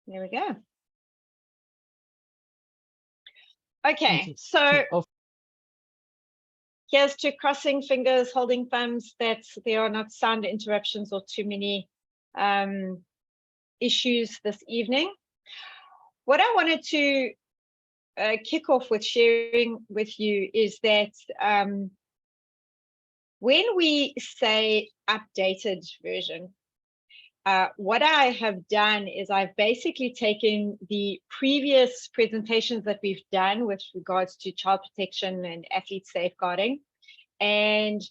There we go. Okay, so here's to crossing fingers, holding thumbs that there are not sound interruptions or too many issues this evening. What I wanted to kick off with sharing with you is that when we say updated version, what I have done is I've basically taken the previous presentations that we've done with regards to child protection and athlete safeguarding, and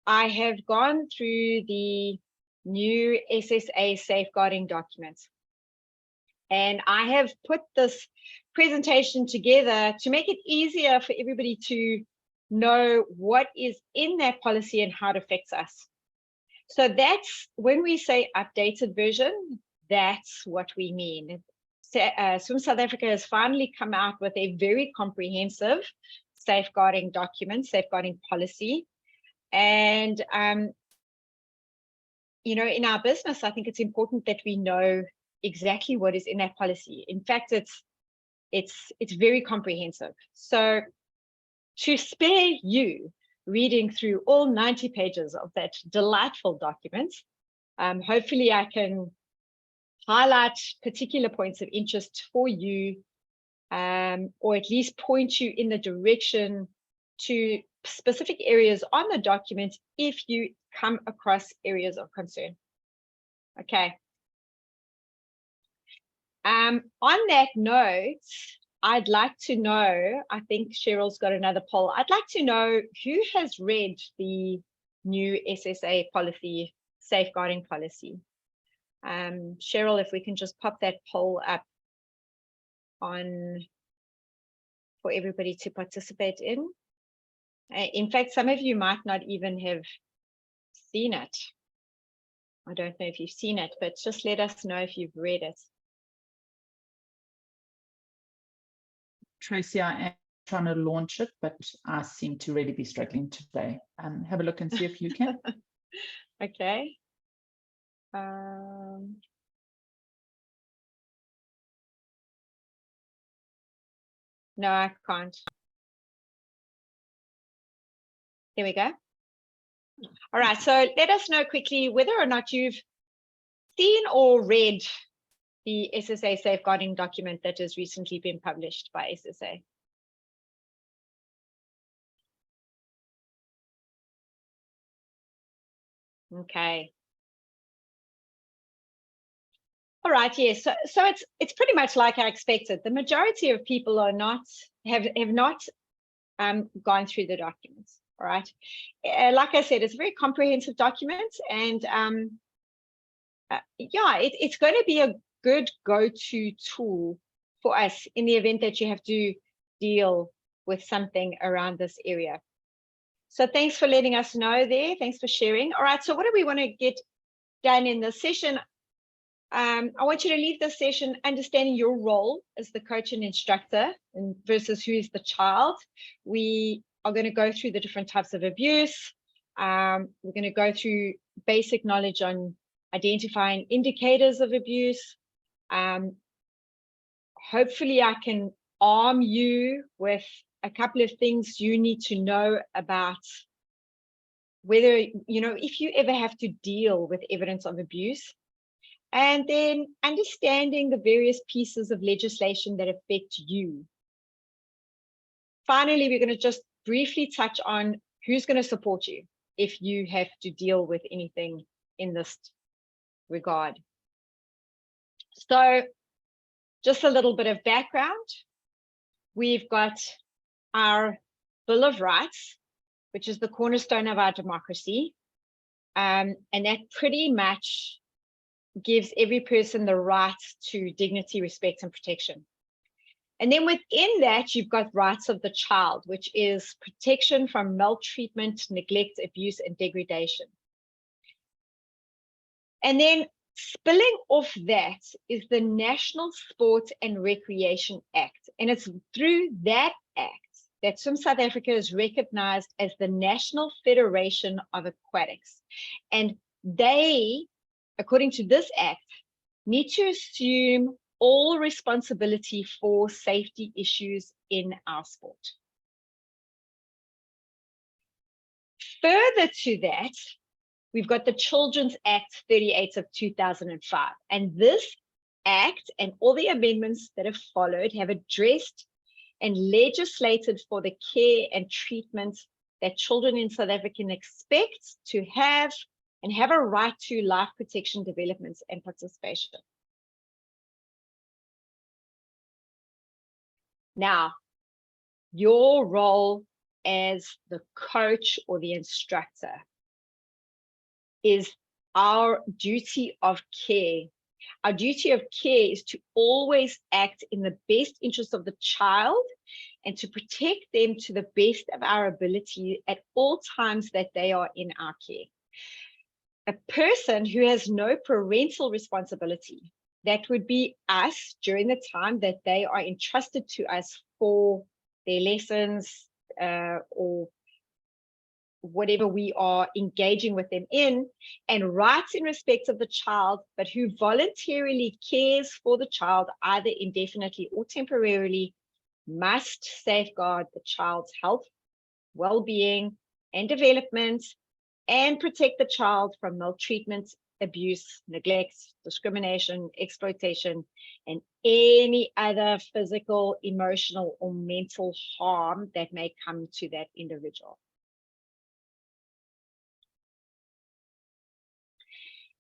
I have gone through the new SSA safeguarding documents. And I have put this presentation together to make it easier for everybody to know what is in that policy and how it affects us. So that's when we say updated version, that's what we mean. Swim South Africa has finally come out with a very comprehensive safeguarding document, safeguarding policy. And, you know, in our business, I think it's important that we know exactly what is in that policy. In fact, it's very comprehensive. So to spare you reading through all 90 pages of that delightful document, hopefully I can highlight particular points of interest for you, or at least point you in the direction to specific areas on the document if you come across areas of concern. Okay. On that note, I'd like to know, I think Cheryl's got another poll. I'd like to know who has read the new SSA policy, safeguarding policy. Cheryl, if we can just pop that poll up on for everybody to participate in. In fact, some of you might not even have seen it. I don't know if you've seen it, but just let us know if you've read it. Tracey, I am trying to launch it, but I seem to really be struggling today. Have a look and see if you can. Okay. No, I can't. There we go. All right, so let us know quickly whether or not you've seen or read the SSA safeguarding document that has recently been published by SSA. Okay. All right, yes. So it's pretty much like I expected. The majority of people are not have not gone through the documents. All right. Like I said, it's a very comprehensive document, and yeah, it's going to be a good go-to tool for us in the event that you have to deal with something around this area. So thanks for letting us know there. Thanks for sharing. All right, so what do we want to get done in this session? I want you to leave this session understanding your role as the coach and instructor and versus who is the child. We are going to go through the different types of abuse. We're going to go through basic knowledge on identifying indicators of abuse. Hopefully I can arm you with a couple of things you need to know about whether, you know, if you ever have to deal with evidence of abuse, and then understanding the various pieces of legislation that affect you. Finally, we're going to just briefly touch on who's going to support you if you have to deal with anything in this regard. So just a little bit of background. We've got our Bill of Rights, which is the cornerstone of our democracy. And that pretty much gives every person the right to dignity, respect, and protection. And then within that, you've got rights of the child, which is protection from maltreatment, neglect, abuse, and degradation. And then spilling off that is the National Sport and Recreation Act. And it's through that act that Swim South Africa is recognized as the National Federation of Aquatics. And they, according to this act, need to assume all responsibility for safety issues in our sport. Further to that, we've got the Children's Act 38 of 2005. And this act and all the amendments that have followed have addressed and legislated for the care and treatment that children in South Africa can expect to have and have a right to life protection developments and participation. Now, your role as the coach or the instructor is our duty of care. Our duty of care is to always act in the best interest of the child and to protect them to the best of our ability at all times that they are in our care. A person who has no parental responsibility, that would be us during the time that they are entrusted to us for their lessons or whatever we are engaging with them in, and rights in respect of the child, but who voluntarily cares for the child either indefinitely or temporarily, must safeguard the child's health, well-being, and development, and protect the child from maltreatment, abuse, neglect, discrimination, exploitation, and any other physical, emotional, or mental harm that may come to that individual.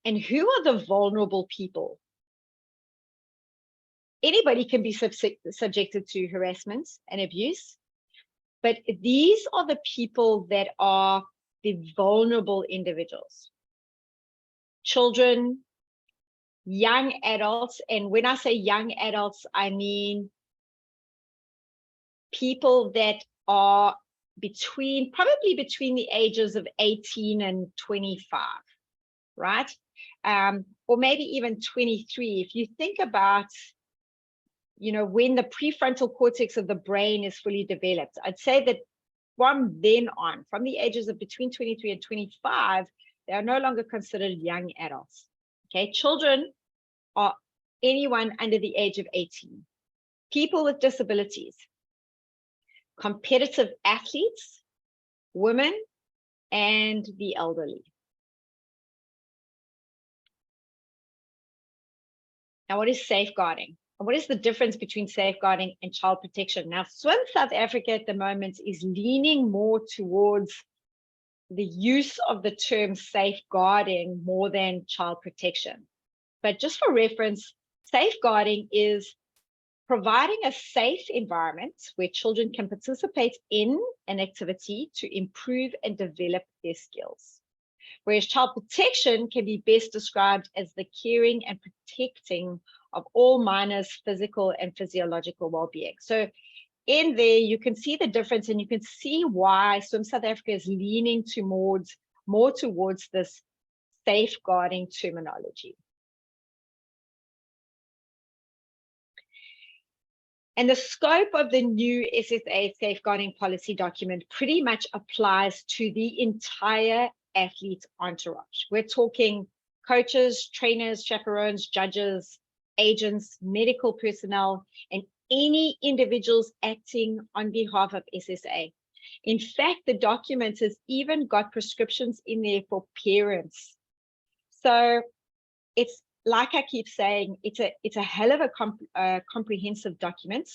And who are the vulnerable people? Anybody can be subjected to harassment and abuse, but these are the people that are the vulnerable individuals. Children, young adults, and when I say young adults, I mean people that are probably between the ages of 18 and 25, right? Or maybe even 23. If you think about, when the prefrontal cortex of the brain is fully developed, I'd say that from then on, from the ages of between 23 and 25, they are no longer considered young adults. Okay, children are anyone under the age of 18. People with disabilities, competitive athletes, women, and the elderly. Now, what is safeguarding? And what is the difference between safeguarding and child protection? Now, Swim South Africa at the moment is leaning more towards the use of the term safeguarding more than child protection. But just for reference, safeguarding is providing a safe environment where children can participate in an activity to improve and develop their skills. Whereas child protection can be best described as the caring and protecting of all minors' physical and physiological well-being. So in there, you can see the difference, and you can see why Swim South Africa is leaning more towards this safeguarding terminology. And the scope of the new SSA safeguarding policy document pretty much applies to the entire athlete entourage. We're talking coaches, trainers, chaperones, judges, agents, medical personnel, and any individuals acting on behalf of SSA. In fact, the document has even got prescriptions in there for parents. So it's like I keep saying, it's a hell of a comprehensive document.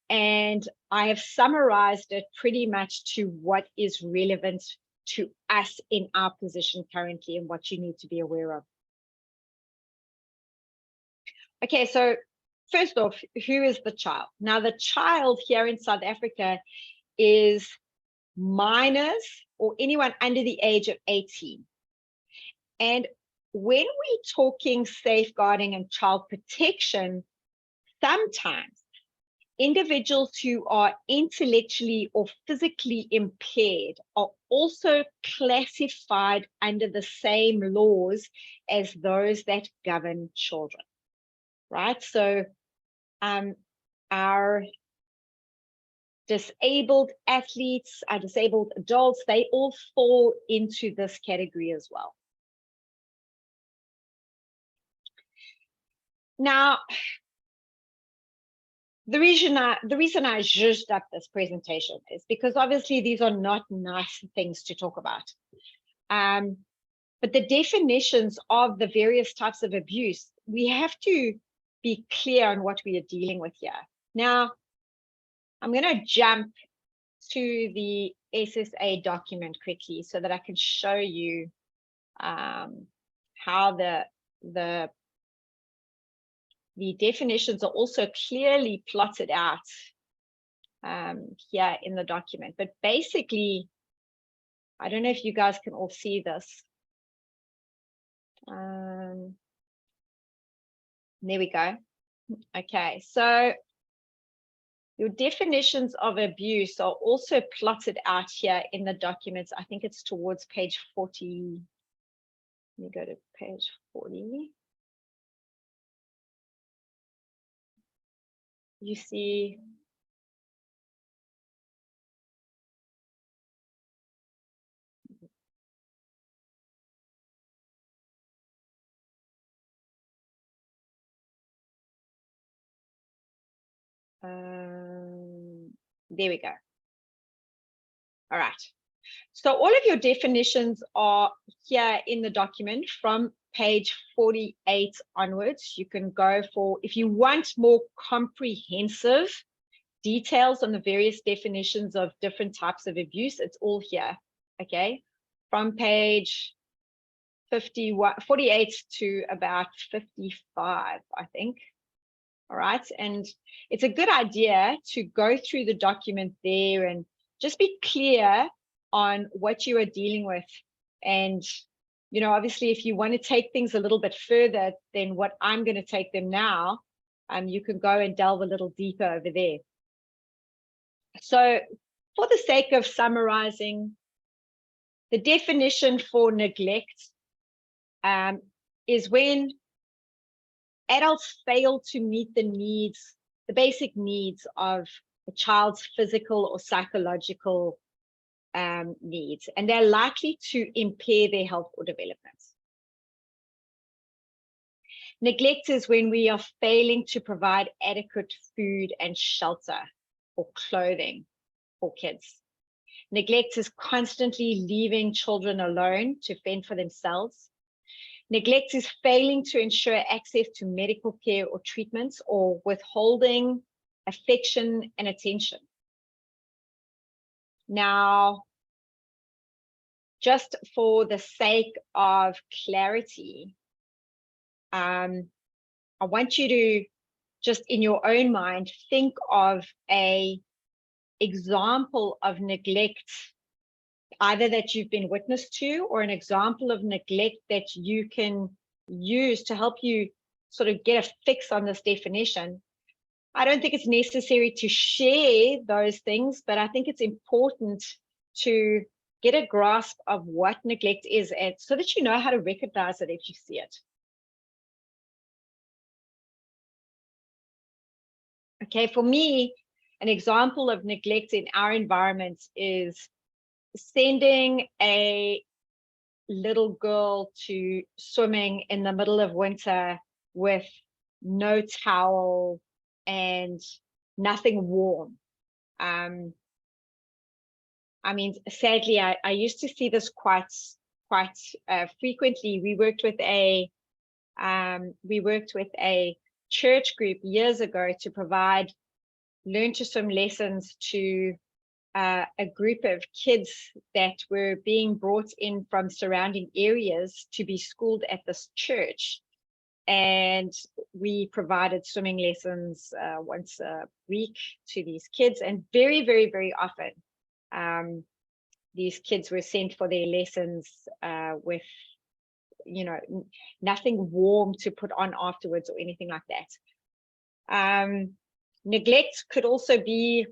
And I have summarized it pretty much to what is relevant to us in our position currently and what you need to be aware of. Okay, so first off, who is the child? Now, the child here in South Africa is minors or anyone under the age of 18. And when we're talking safeguarding and child protection, sometimes individuals who are intellectually or physically impaired are also classified under the same laws as those that govern children, right? So our disabled athletes, our disabled adults, they all fall into this category as well. Now, the reason I zhuzhed up this presentation is because obviously these are not nice things to talk about. But the definitions of the various types of abuse, we have to be clear on what we are dealing with here. Now, I'm going to jump to the SSA document quickly so that I can show you how the definitions are also clearly plotted out here in the document. But basically, I don't know if you guys can all see this. There we go. Okay, so your definitions of abuse are also plotted out here in the documents. I think it's towards page 40. Let me go to page 40. You see there we go. All right. So all of your definitions are here in the document from page 48 onwards. You can go for, if you want more comprehensive details on the various definitions of different types of abuse, it's all here, okay? From page 48 to about 55, I think. All right, and it's a good idea to go through the document there and just be clear on what you are dealing with. And, you know, obviously, if you want to take things a little bit further than what I'm going to take them now, you can go and delve a little deeper over there. So for the sake of summarizing, the definition for neglect is when adults fail to meet the needs, the basic needs of a child's physical or psychological needs, and they're likely to impair their health or development. Neglect is when we are failing to provide adequate food and shelter or clothing for kids. Neglect is constantly leaving children alone to fend for themselves. Neglect is failing to ensure access to medical care or treatments, or withholding affection and attention. Now, just for the sake of clarity, I want you to just in your own mind think of an example of neglect, either that you've been witness to or an example of neglect that you can use to help you sort of get a fix on this definition. I don't think it's necessary to share those things, but I think it's important to get a grasp of what neglect is so that you know how to recognize it if you see it. Okay, for me, an example of neglect in our environment is sending a little girl to swimming in the middle of winter with no towel and nothing warm. I mean, sadly, I used to see this quite frequently. We worked with a church group years ago to provide learn to swim lessons to a group of kids that were being brought in from surrounding areas to be schooled at this church. And we provided swimming lessons once a week to these kids, and very, very, very often these kids were sent for their lessons with, you know, nothing warm to put on afterwards or anything like that. Neglect could also be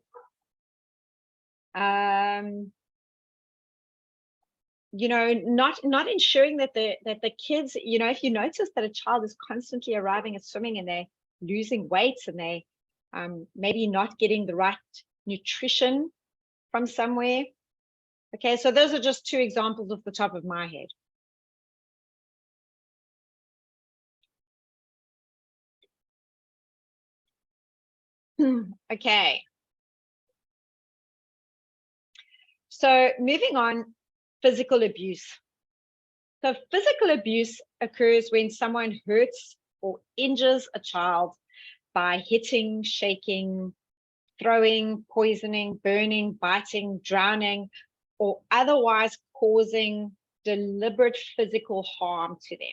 you know, not ensuring that the kids, you know, if you notice that a child is constantly arriving at swimming and they're losing weight and they maybe not getting the right nutrition from somewhere. Okay, so those are just two examples off the top of my head. Okay. So moving on, physical abuse. So physical abuse occurs when someone hurts or injures a child by hitting, shaking, throwing, poisoning, burning, biting, drowning, or otherwise causing deliberate physical harm to them.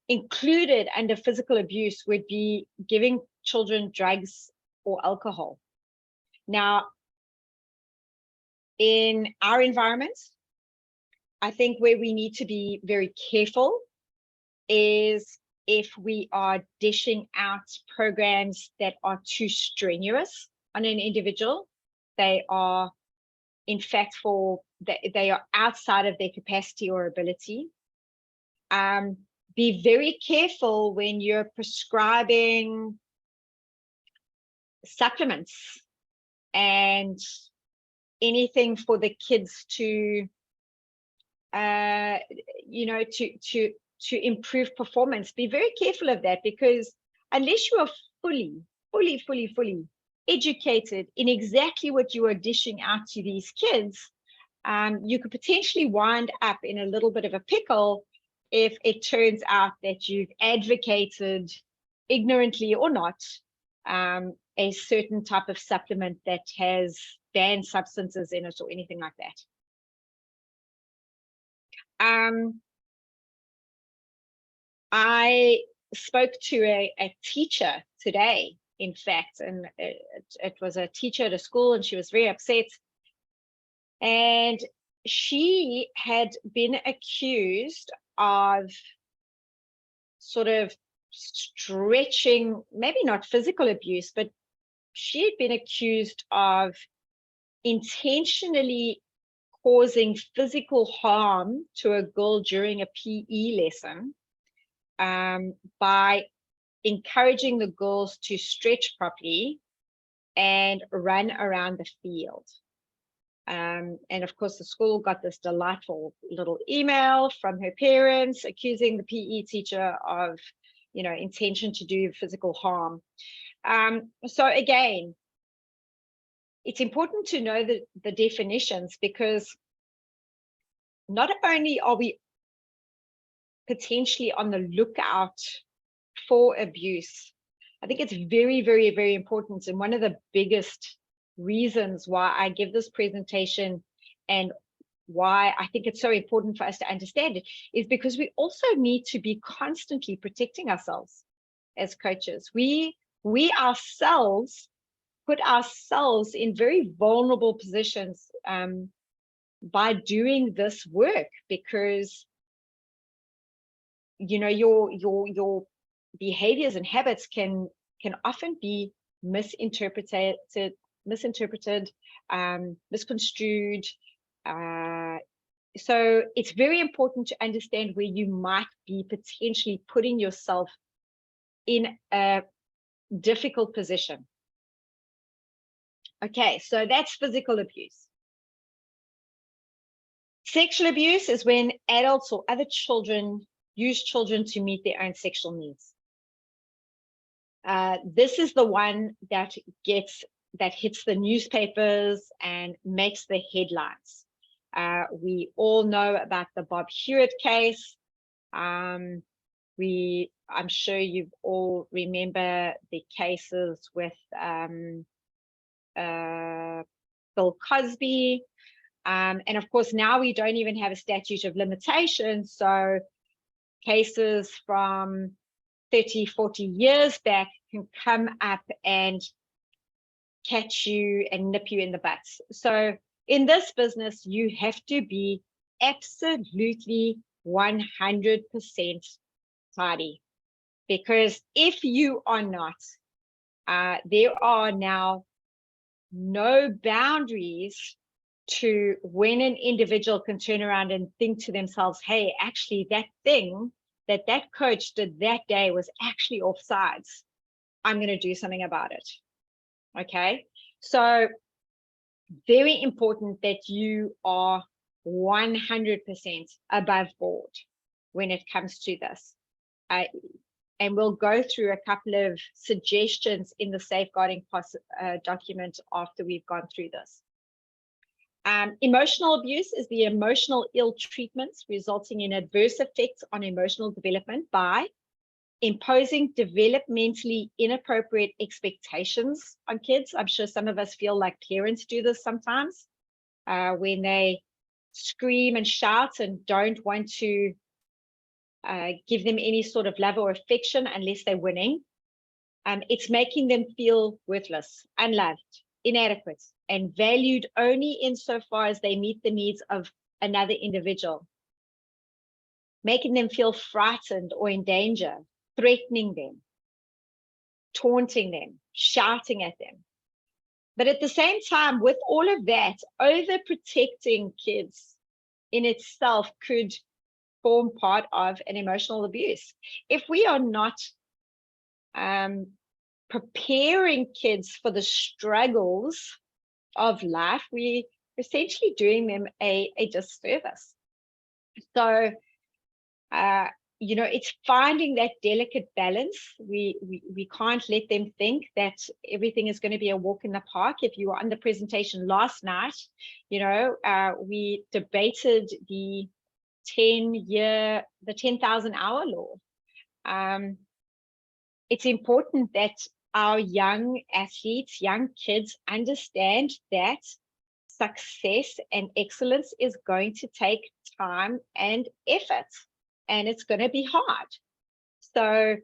Included under physical abuse would be giving children drugs or alcohol. Now, in our environment, I think where we need to be very careful is if we are dishing out programs that are too strenuous on an individual. They are, in fact, they are outside of their capacity or ability. Be very careful when you're prescribing supplements and anything for the kids to improve performance. Be very careful of that, because unless you are fully educated in exactly what you are dishing out to these kids, you could potentially wind up in a little bit of a pickle if it turns out that you've advocated, ignorantly or not, a certain type of supplement that has banned substances in it or anything like that. I spoke to a teacher today, in fact, and it was a teacher at a school, and she was very upset. And she had been accused of sort of stretching, maybe not physical abuse, but she had been accused of intentionally causing physical harm to a girl during a PE lesson, by encouraging the girls to stretch properly and run around the field. And of course, the school got this delightful little email from her parents accusing the PE teacher of, intention to do physical harm. So again, it's important to know the definitions, because not only are we potentially on the lookout for abuse, I think it's very, very, very important. And one of the biggest reasons why I give this presentation and why I think it's so important for us to understand it is because we also need to be constantly protecting ourselves as coaches. We ourselves put ourselves in very vulnerable positions by doing this work, because your behaviors and habits can often be misinterpreted, misconstrued. So it's very important to understand where you might be potentially putting yourself in a difficult position. Okay, so that's physical abuse. Sexual abuse is when adults or other children use children to meet their own sexual needs. This is the one that hits the newspapers and makes the headlines. We all know about the Bob Hewitt case. I'm sure you all remember the cases with Bill Cosby. And of course, now we don't even have a statute of limitations. So cases from 30, 40 years back can come up and catch you and nip you in the butt. So in this business, you have to be absolutely 100% tidy, because if you are not, there are now no boundaries to when an individual can turn around and think to themselves, hey, actually that thing that coach did that day was actually offsides. I'm going to do something about it. Okay, so very important that you are 100% above board when it comes to this. and we'll go through a couple of suggestions in the safeguarding document after we've gone through this. Emotional abuse is the emotional ill treatments resulting in adverse effects on emotional development by imposing developmentally inappropriate expectations on kids. I'm sure some of us feel like parents do this sometimes when they scream and shout and don't want to give them any sort of love or affection unless they're winning. It's making them feel worthless, unloved, inadequate, and valued only insofar as they meet the needs of another individual. Making them feel frightened or in danger, threatening them, taunting them, shouting at them. But at the same time, with all of that, overprotecting kids in itself could form part of an emotional abuse. If we are not preparing kids for the struggles of life, we're essentially doing them a disservice. So, you know, it's finding that delicate balance. We can't let them think that everything is going to be a walk in the park. If you were on the presentation last night, you know, we debated the 10,000 hour law. It's important that our young athletes, young kids understand that success and excellence is going to take time and effort, and it's going to be hard. So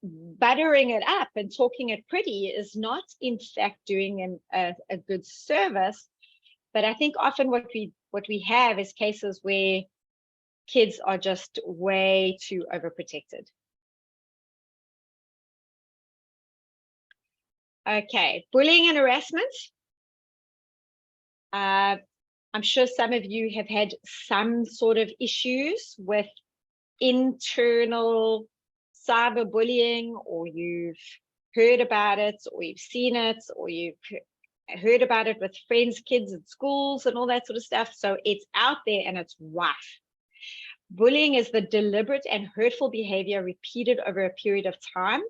buttering it up and talking it pretty is not in fact doing a good service. But I think often what we have is cases where kids are just way too overprotected. Okay, bullying and harassment. I'm sure some of you have had some sort of issues with internal cyberbullying, or you've heard about it, or you've seen it, or you've heard about it with friends, kids at schools and all that sort of stuff. So it's out there and it's rife. Bullying is the deliberate and hurtful behavior repeated over a period of time.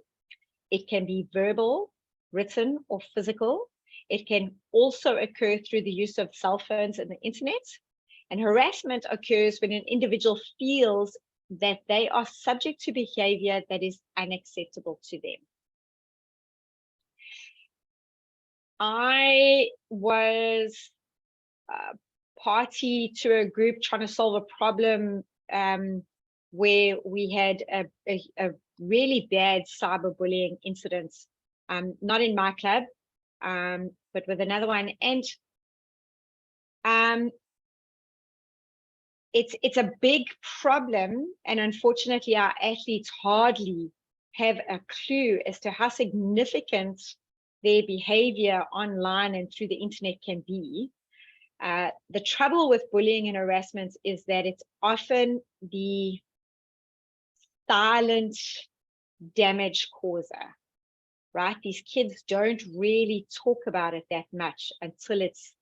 It can be verbal, written, or physical. It can also occur through the use of cell phones and the internet. And harassment occurs when an individual feels that they are subject to behavior that is unacceptable to them. I was party to a group trying to solve a problem where we had a really bad cyberbullying incident, not in my club, but with another one. And it's a big problem, and unfortunately our athletes hardly have a clue as to how significant their behavior online and through the internet can be. The trouble with bullying and harassment is that it's often the silent damage causer, right? These kids don't really talk about it that much until it's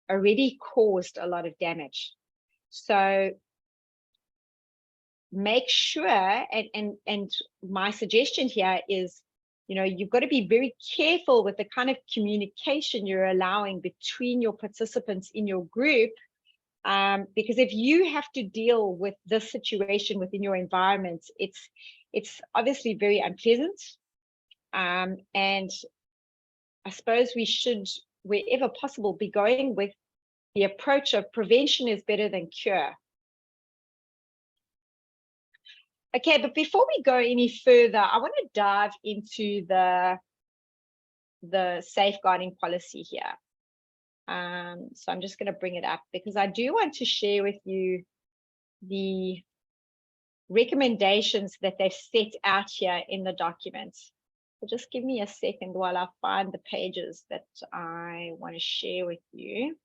already caused a lot of damage. So make sure, and my suggestion here is, you know, you've got to be very careful with the kind of communication you're allowing between your participants in your group, because if you have to deal with this situation within your environment, it's obviously very unpleasant. And I suppose we should, wherever possible, be going with the approach of prevention is better than cure. Okay, but before we go any further, I want to dive into the safeguarding policy here. So I'm just going to bring it up because I do want to share with you the recommendations that they've set out here in the document. So just give me a second while I find the pages that I want to share with you.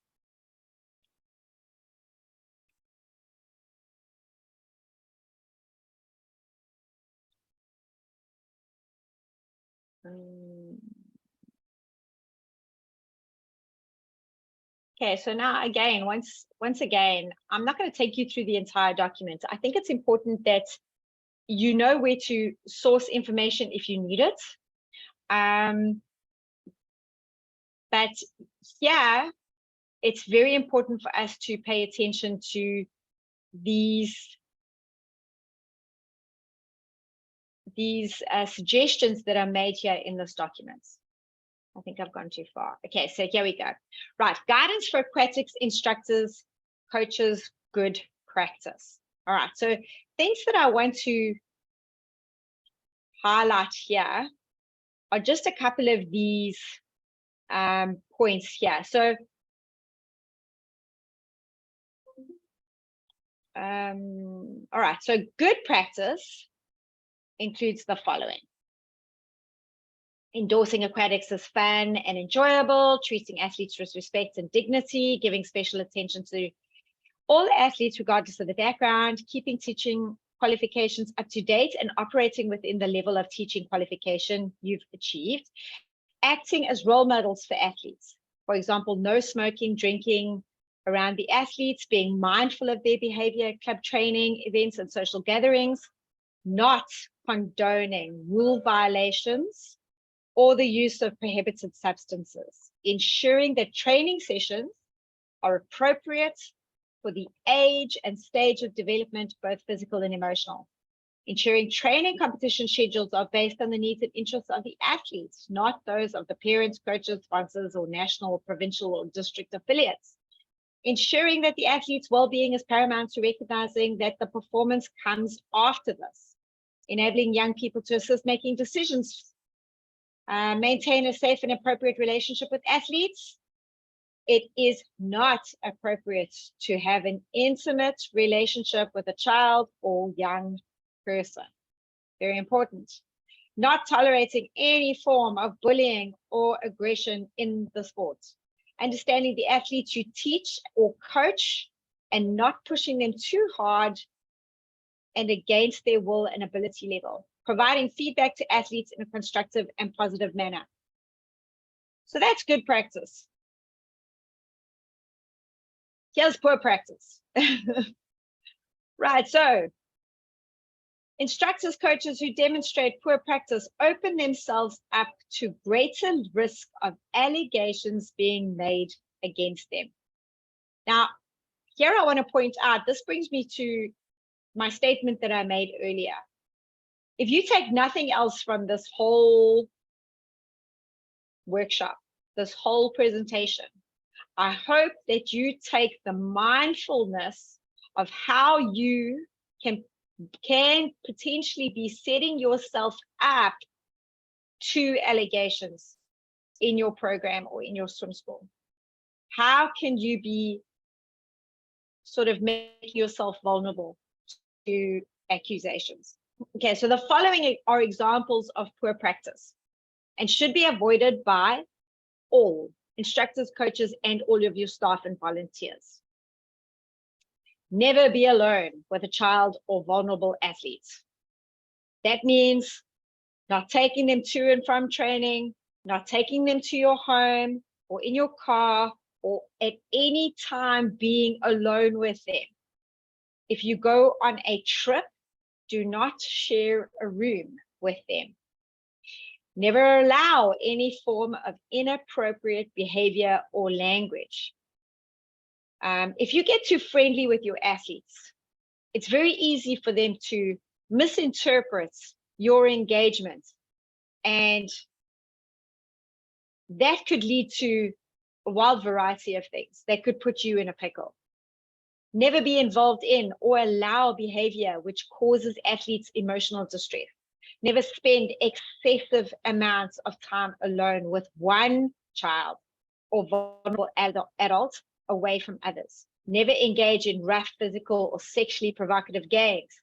Okay, so now again, once again, I'm not going to take you through the entire document. I think it's important that you know where to source information if you need it. But yeah, it's very important for us to pay attention to these suggestions that are made here in this document. I think I've gone too far. Okay, so here we go. Right, guidance for aquatics instructors, coaches, good practice. All right, so things that I want to highlight here are just a couple of these points here. So all right, so good practice includes the following: endorsing aquatics as fun and enjoyable, treating athletes with respect and dignity, giving special attention to all athletes regardless of the background, keeping teaching qualifications up to date and operating within the level of teaching qualification you've achieved, acting as role models for athletes. For example, no smoking, drinking around the athletes, being mindful of their behavior, club training, events and social gatherings, not condoning rule violations or the use of prohibited substances, ensuring that training sessions are appropriate for the age and stage of development, both physical and emotional. Ensuring training competition schedules are based on the needs and interests of the athletes, not those of the parents, coaches, sponsors, or national, provincial, or district affiliates. Ensuring that the athlete's well-being is paramount to recognizing that the performance comes after this. Enabling young people to assist making decisions. Maintain a safe and appropriate relationship with athletes. It is not appropriate to have an intimate relationship with a child or young person. Very important. Not tolerating any form of bullying or aggression in the sport. Understanding the athletes you teach or coach and not pushing them too hard and against their will and ability level. Providing feedback to athletes in a constructive and positive manner. So that's good practice. Here's poor practice. Right, so instructors, coaches who demonstrate poor practice open themselves up to greater risk of allegations being made against them. Now, here I want to point out, this brings me to my statement that I made earlier. If you take nothing else from this whole workshop, this whole presentation, I hope that you take the mindfulness of how you can potentially be setting yourself up to allegations in your program or in your swim school. How can you be sort of making yourself vulnerable to accusations? Okay, so the following are examples of poor practice and should be avoided by all instructors, coaches, and all of your staff and volunteers. Never be alone with a child or vulnerable athlete. That means not taking them to and from training, not taking them to your home or in your car, or at any time being alone with them. If you go on a trip, do not share a room with them. Never allow any form of inappropriate behavior or language. If you get too friendly with your athletes, it's very easy for them to misinterpret your engagement, and that could lead to a wild variety of things that could put you in a pickle. Never be involved in or allow behavior which causes athletes emotional distress. Never spend excessive amounts of time alone with one child or vulnerable adult away from others. Never engage in rough physical or sexually provocative games.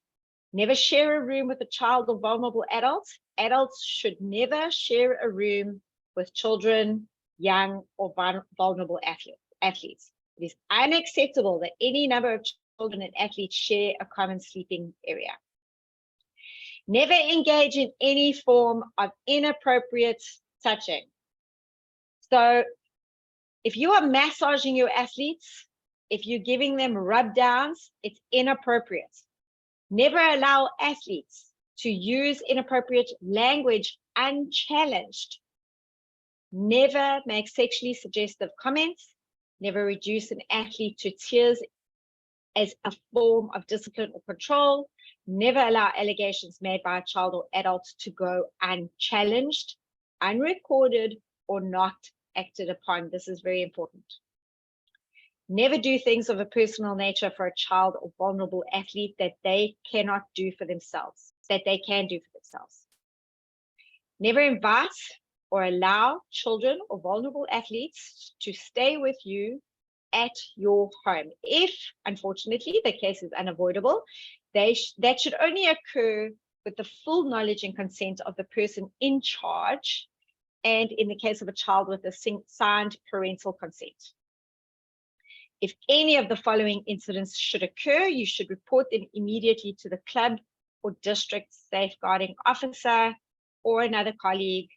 Never share a room with a child or vulnerable adult. Adults should never share a room with children, young or vulnerable athletes. It is unacceptable that any number of children and athletes share a common sleeping area. Never engage in any form of inappropriate touching. So if you are massaging your athletes, if you're giving them rub downs, it's inappropriate. Never allow athletes to use inappropriate language unchallenged. Never make sexually suggestive comments. Never reduce an athlete to tears as a form of discipline or control. Never allow allegations made by a child or adult to go unchallenged, unrecorded, or not acted upon. This is very important. Never do things of a personal nature for a child or vulnerable athlete that they cannot do for themselves, that they can do for themselves. Never invite or allow children or vulnerable athletes to stay with you at your home. If, unfortunately, the case is unavoidable, that should only occur with the full knowledge and consent of the person in charge, and in the case of a child with a signed parental consent. If any of the following incidents should occur, you should report them immediately to the club or district safeguarding officer or another colleague.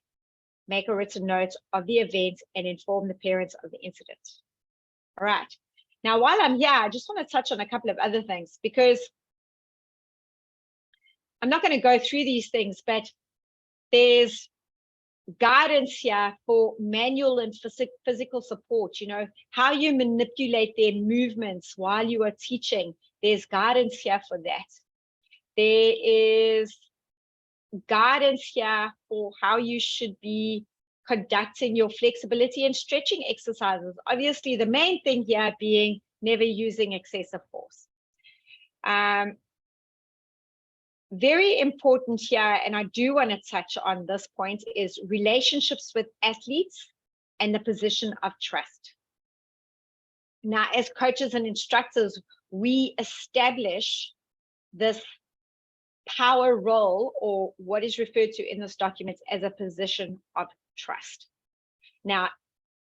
Make a written note of the event and inform the parents of the incident. All right. Now, while I'm here, I just want to touch on a couple of other things, because I'm not going to go through these things, but there's guidance here for manual and physical support, you know, how you manipulate their movements while you are teaching. There's guidance here for that. There is guidance here for how you should be conducting your flexibility and stretching exercises. Obviously, the main thing here being never using excessive force. Very important here, and I do want to touch on this point, is relationships with athletes and the position of trust. Now, as coaches and instructors, we establish this power role, or what is referred to in this document as a position of trust. Now,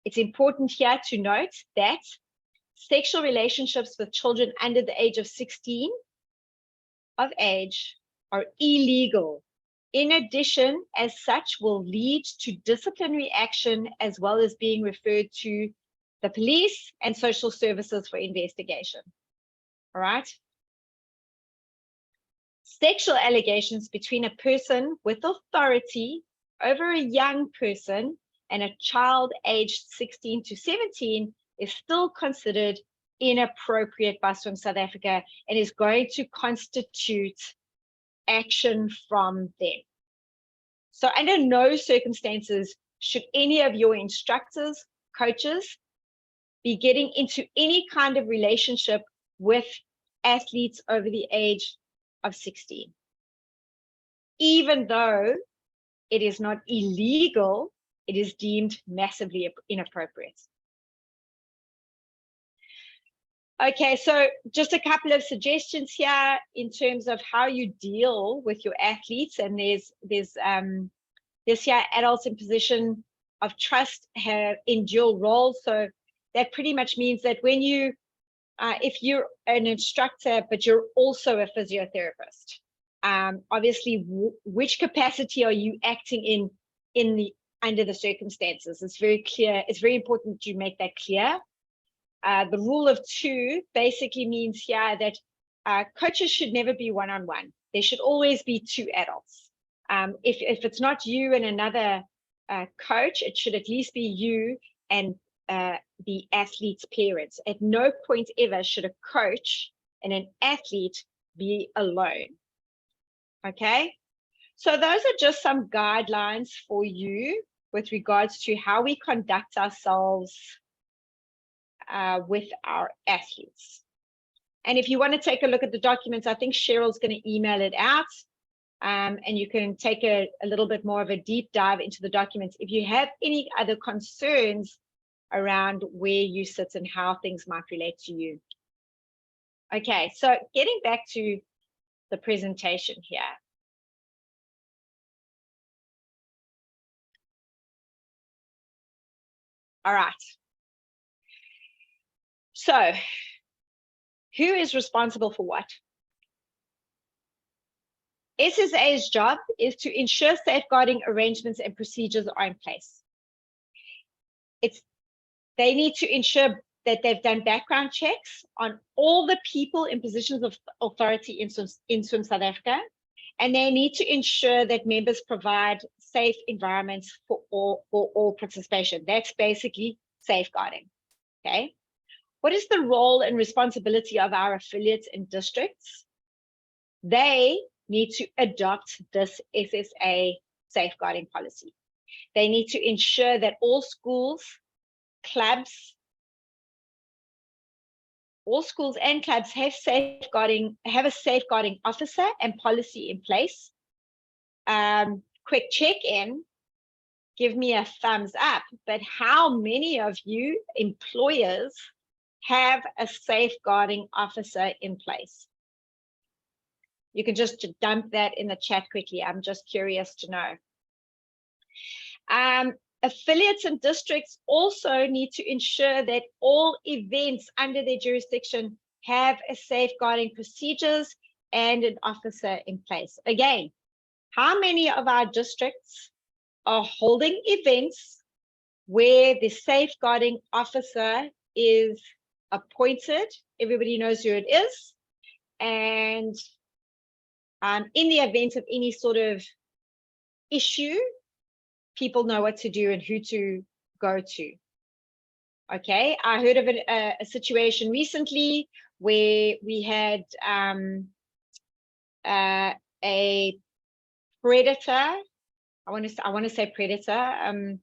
it's important here to note that sexual relationships with children under the age of 16 of age are illegal. In addition, as such, will lead to disciplinary action, as well as being referred to the police and social services for investigation. All right. Sexual allegations between a person with authority over a young person and a child aged 16 to 17 is still considered inappropriate by Swim South Africa and is going to constitute action from them. So under no circumstances should any of your instructors, coaches, be getting into any kind of relationship with athletes over the age of 16. Even though it is not illegal, it is deemed massively inappropriate. Okay, so just a couple of suggestions here in terms of how you deal with your athletes, and there's here adults in position of trust have in dual roles. So that pretty much means that when you, if you're an instructor, but you're also a physiotherapist, obviously which capacity are you acting in under the circumstances? It's very clear. It's very important that you make that clear. The rule of two basically means here that coaches should never be one-on-one. There should always be two adults. If it's not you and another coach, it should at least be you and the athlete's parents. At no point ever should a coach and an athlete be alone. Okay, so those are just some guidelines for you with regards to how we conduct ourselves with our athletes. And if you want to take a look at the documents, I think Cheryl's going to email it out, and you can take a little bit more of a deep dive into the documents if you have any other concerns around where you sit and how things might relate to you. Okay, so getting back to the presentation here. All right. So, who is responsible for what? SSA's job is to ensure safeguarding arrangements and procedures are in place. They need to ensure that they've done background checks on all the people in positions of authority in Swim South Africa, And they need to ensure that members provide safe environments for all participation. That's basically safeguarding, okay? What is the role and responsibility of our affiliates and districts? They need to adopt this SSA safeguarding policy. They need to ensure that all schools, clubs, all schools and clubs have a safeguarding officer and policy in place. Quick check-in, give me a thumbs up, but how many of you employers have a safeguarding officer in place? You can just dump that in the chat quickly. I'm just curious to know. Affiliates and districts also need to ensure that all events under their jurisdiction have a safeguarding procedures and an officer in place. Again, how many of our districts are holding events where the safeguarding officer is appointed? Everybody knows who it is. And in the event of any sort of issue, people know what to do and who to go to. Okay, I heard of a situation recently where we had a predator, I want to say predator,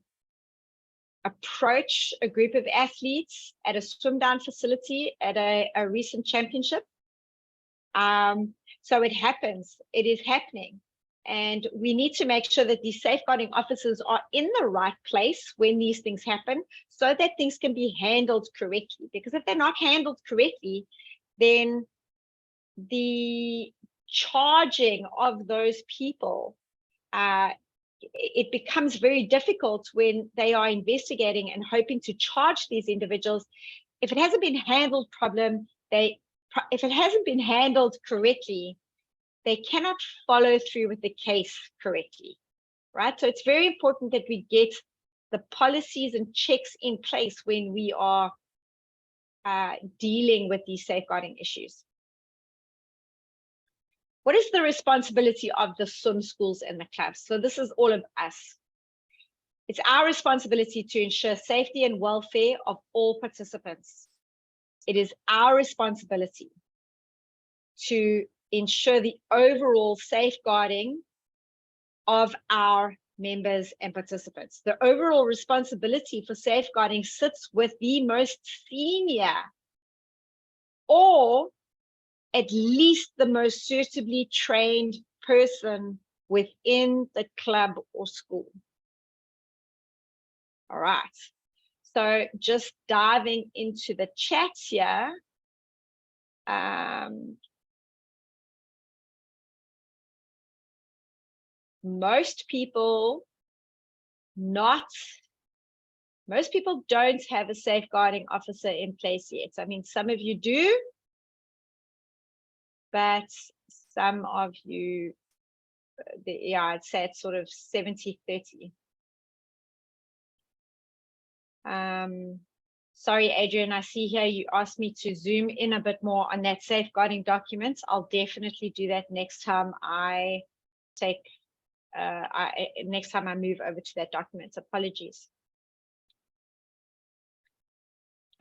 approach a group of athletes at a swim down facility at a recent championship. So it happens, it is happening. And we need to make sure that these safeguarding officers are in the right place when these things happen so that things can be handled correctly. Because if they're not handled correctly, then the charging of those people, it becomes very difficult when they are investigating and hoping to charge these individuals. If it hasn't been handled if it hasn't been handled correctly, they cannot follow through with the case correctly, right? So it's very important that we get the policies and checks in place when we are dealing with these safeguarding issues. What is the responsibility of the swim schools and the clubs? So this is all of us. It's our responsibility to ensure safety and welfare of all participants. It is our responsibility to ensure the overall safeguarding of our members and participants. The overall responsibility for safeguarding sits with the most senior, or at least the most suitably trained person within the club or school. All right. So just diving into the chat here. Most people don't have a safeguarding officer in place yet. I mean, some of you do, but some of you, yeah, I'd say it's sort of 70-30. Sorry, Adrian, I see here you asked me to zoom in a bit more on that safeguarding document. I'll definitely do that next time I take, next time I move over to that document. Apologies.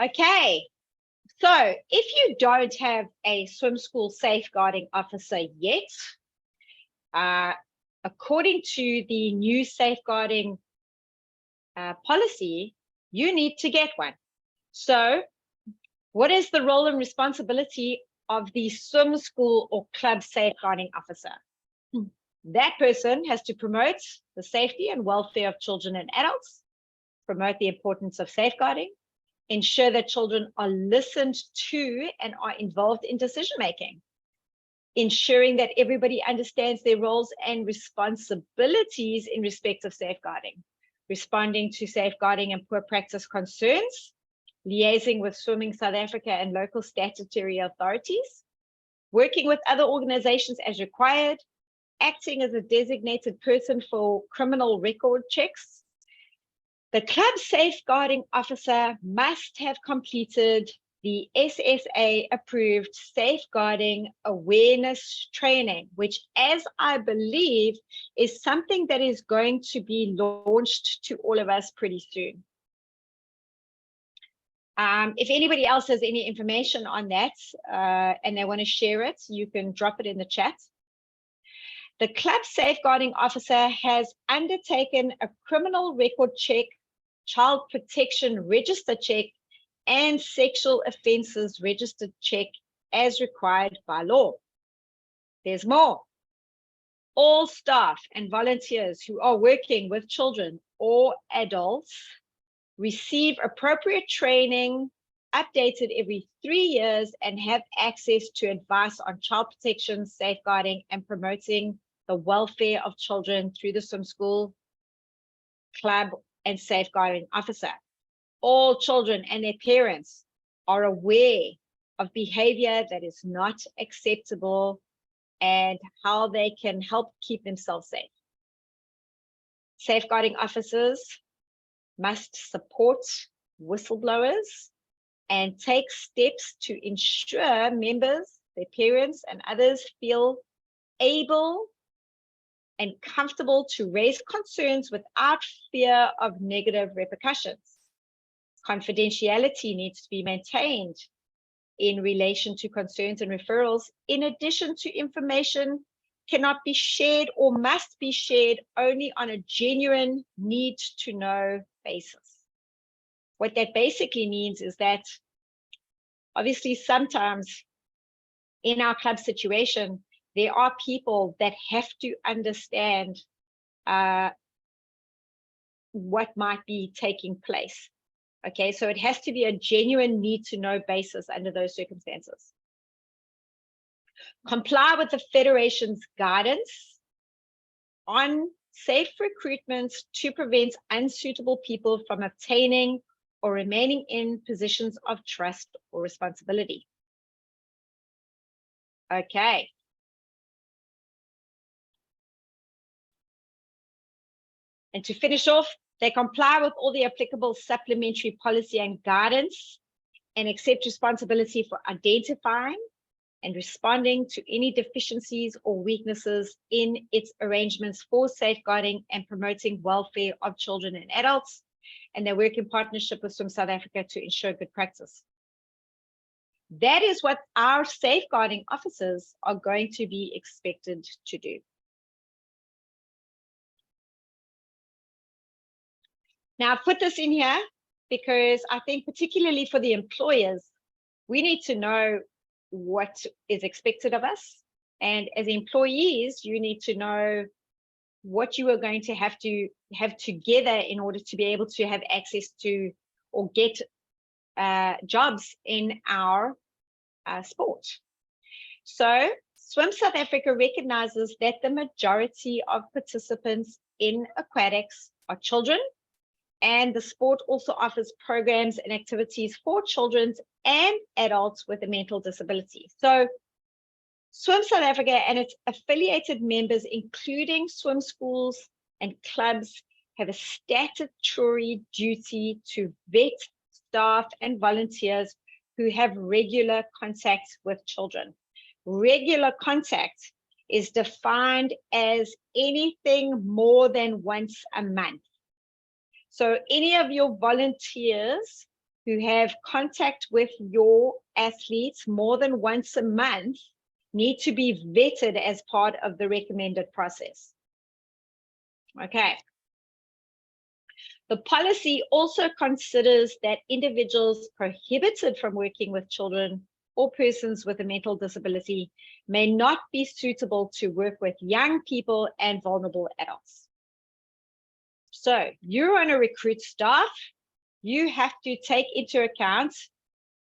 Okay, so if you don't have a swim school safeguarding officer yet, according to the new safeguarding policy, you need to get one. So what is the role and responsibility of the swim school or club safeguarding officer? That person has to promote the safety and welfare of children and adults, promote the importance of safeguarding, ensure that children are listened to and are involved in decision making, ensuring that everybody understands their roles and responsibilities in respect of safeguarding, responding to safeguarding and poor practice concerns, liaising with Swimming South Africa and local statutory authorities, working with other organizations as required, acting as a designated person for criminal record checks. The club safeguarding officer must have completed the SSA approved safeguarding awareness training, which, as I believe, is something that is going to be launched to all of us pretty soon. If anybody else has any information on that and they want to share it, you can drop it in the chat. The club safeguarding officer has undertaken a criminal record check, child protection register check, and sexual offences registered check as required by law. There's more. All staff and volunteers who are working with children or adults receive appropriate training, updated every 3 years, and have access to advice on child protection, safeguarding, and promoting the welfare of children through the swim school, club, and safeguarding officer. All children and their parents are aware of behavior that is not acceptable and how they can help keep themselves safe. Safeguarding officers must support whistleblowers and take steps to ensure members, their parents, and others feel able and comfortable to raise concerns without fear of negative repercussions. Confidentiality needs to be maintained in relation to concerns and referrals. In addition to information cannot be shared or must be shared only on a genuine need to know basis. What that basically means is that obviously sometimes in our club situation, there are people that have to understand what might be taking place. Okay, so it has to be a genuine need to know basis under those circumstances. Comply with the Federation's guidance on safe recruitment to prevent unsuitable people from obtaining or remaining in positions of trust or responsibility. Okay. And to finish off, they comply with all the applicable supplementary policy and guidance and accept responsibility for identifying and responding to any deficiencies or weaknesses in its arrangements for safeguarding and promoting welfare of children and adults. And they work in partnership with Swim South Africa to ensure good practice. That is what our safeguarding officers are going to be expected to do. Now, I've put this in here because I think particularly for the employers, we need to know what is expected of us. And as employees, you need to know what you are going to have together in order to be able to have access to or get jobs in our sport. So Swim South Africa recognizes that the majority of participants in aquatics are children, and the sport also offers programs and activities for children and adults with a mental disability. So Swim South Africa and its affiliated members, including swim schools and clubs, have a statutory duty to vet staff and volunteers who have regular contact with children. Regular contact is defined as anything more than once a month. So any of your volunteers who have contact with your athletes more than once a month need to be vetted as part of the recommended process. Okay. The policy also considers that individuals prohibited from working with children or persons with a mental disability may not be suitable to work with young people and vulnerable adults. So you want to recruit staff, you have to take into account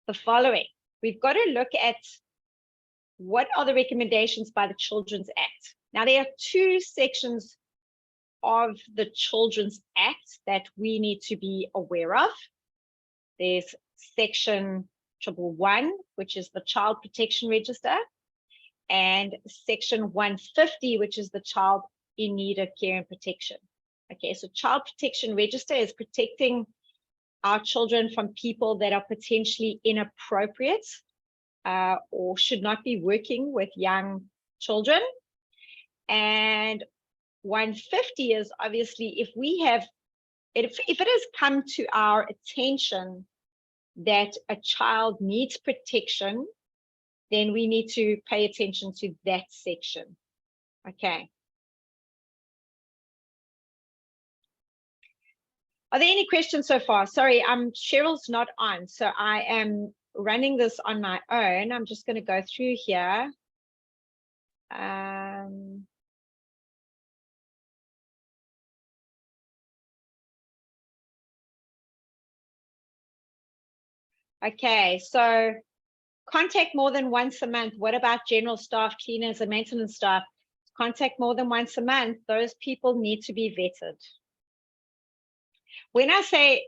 the following. We've got to look at what are the recommendations by the Children's Act. Now, there are two sections of the Children's Act that we need to be aware of. There's section 111, which is the Child Protection Register, and section 150, which is the Child in Need of Care and Protection. Okay, so Child Protection Register is protecting our children from people that are potentially inappropriate or should not be working with young children. And 150 is obviously if it has come to our attention that a child needs protection, then we need to pay attention to that section. Okay. Are there any questions so far? Sorry, Cheryl's not on, so I am running this on my own. I'm just going to go through here. Okay, so contact more than once a month. What about general staff, cleaners, and maintenance staff? Contact more than once a month. Those people need to be vetted. When I say,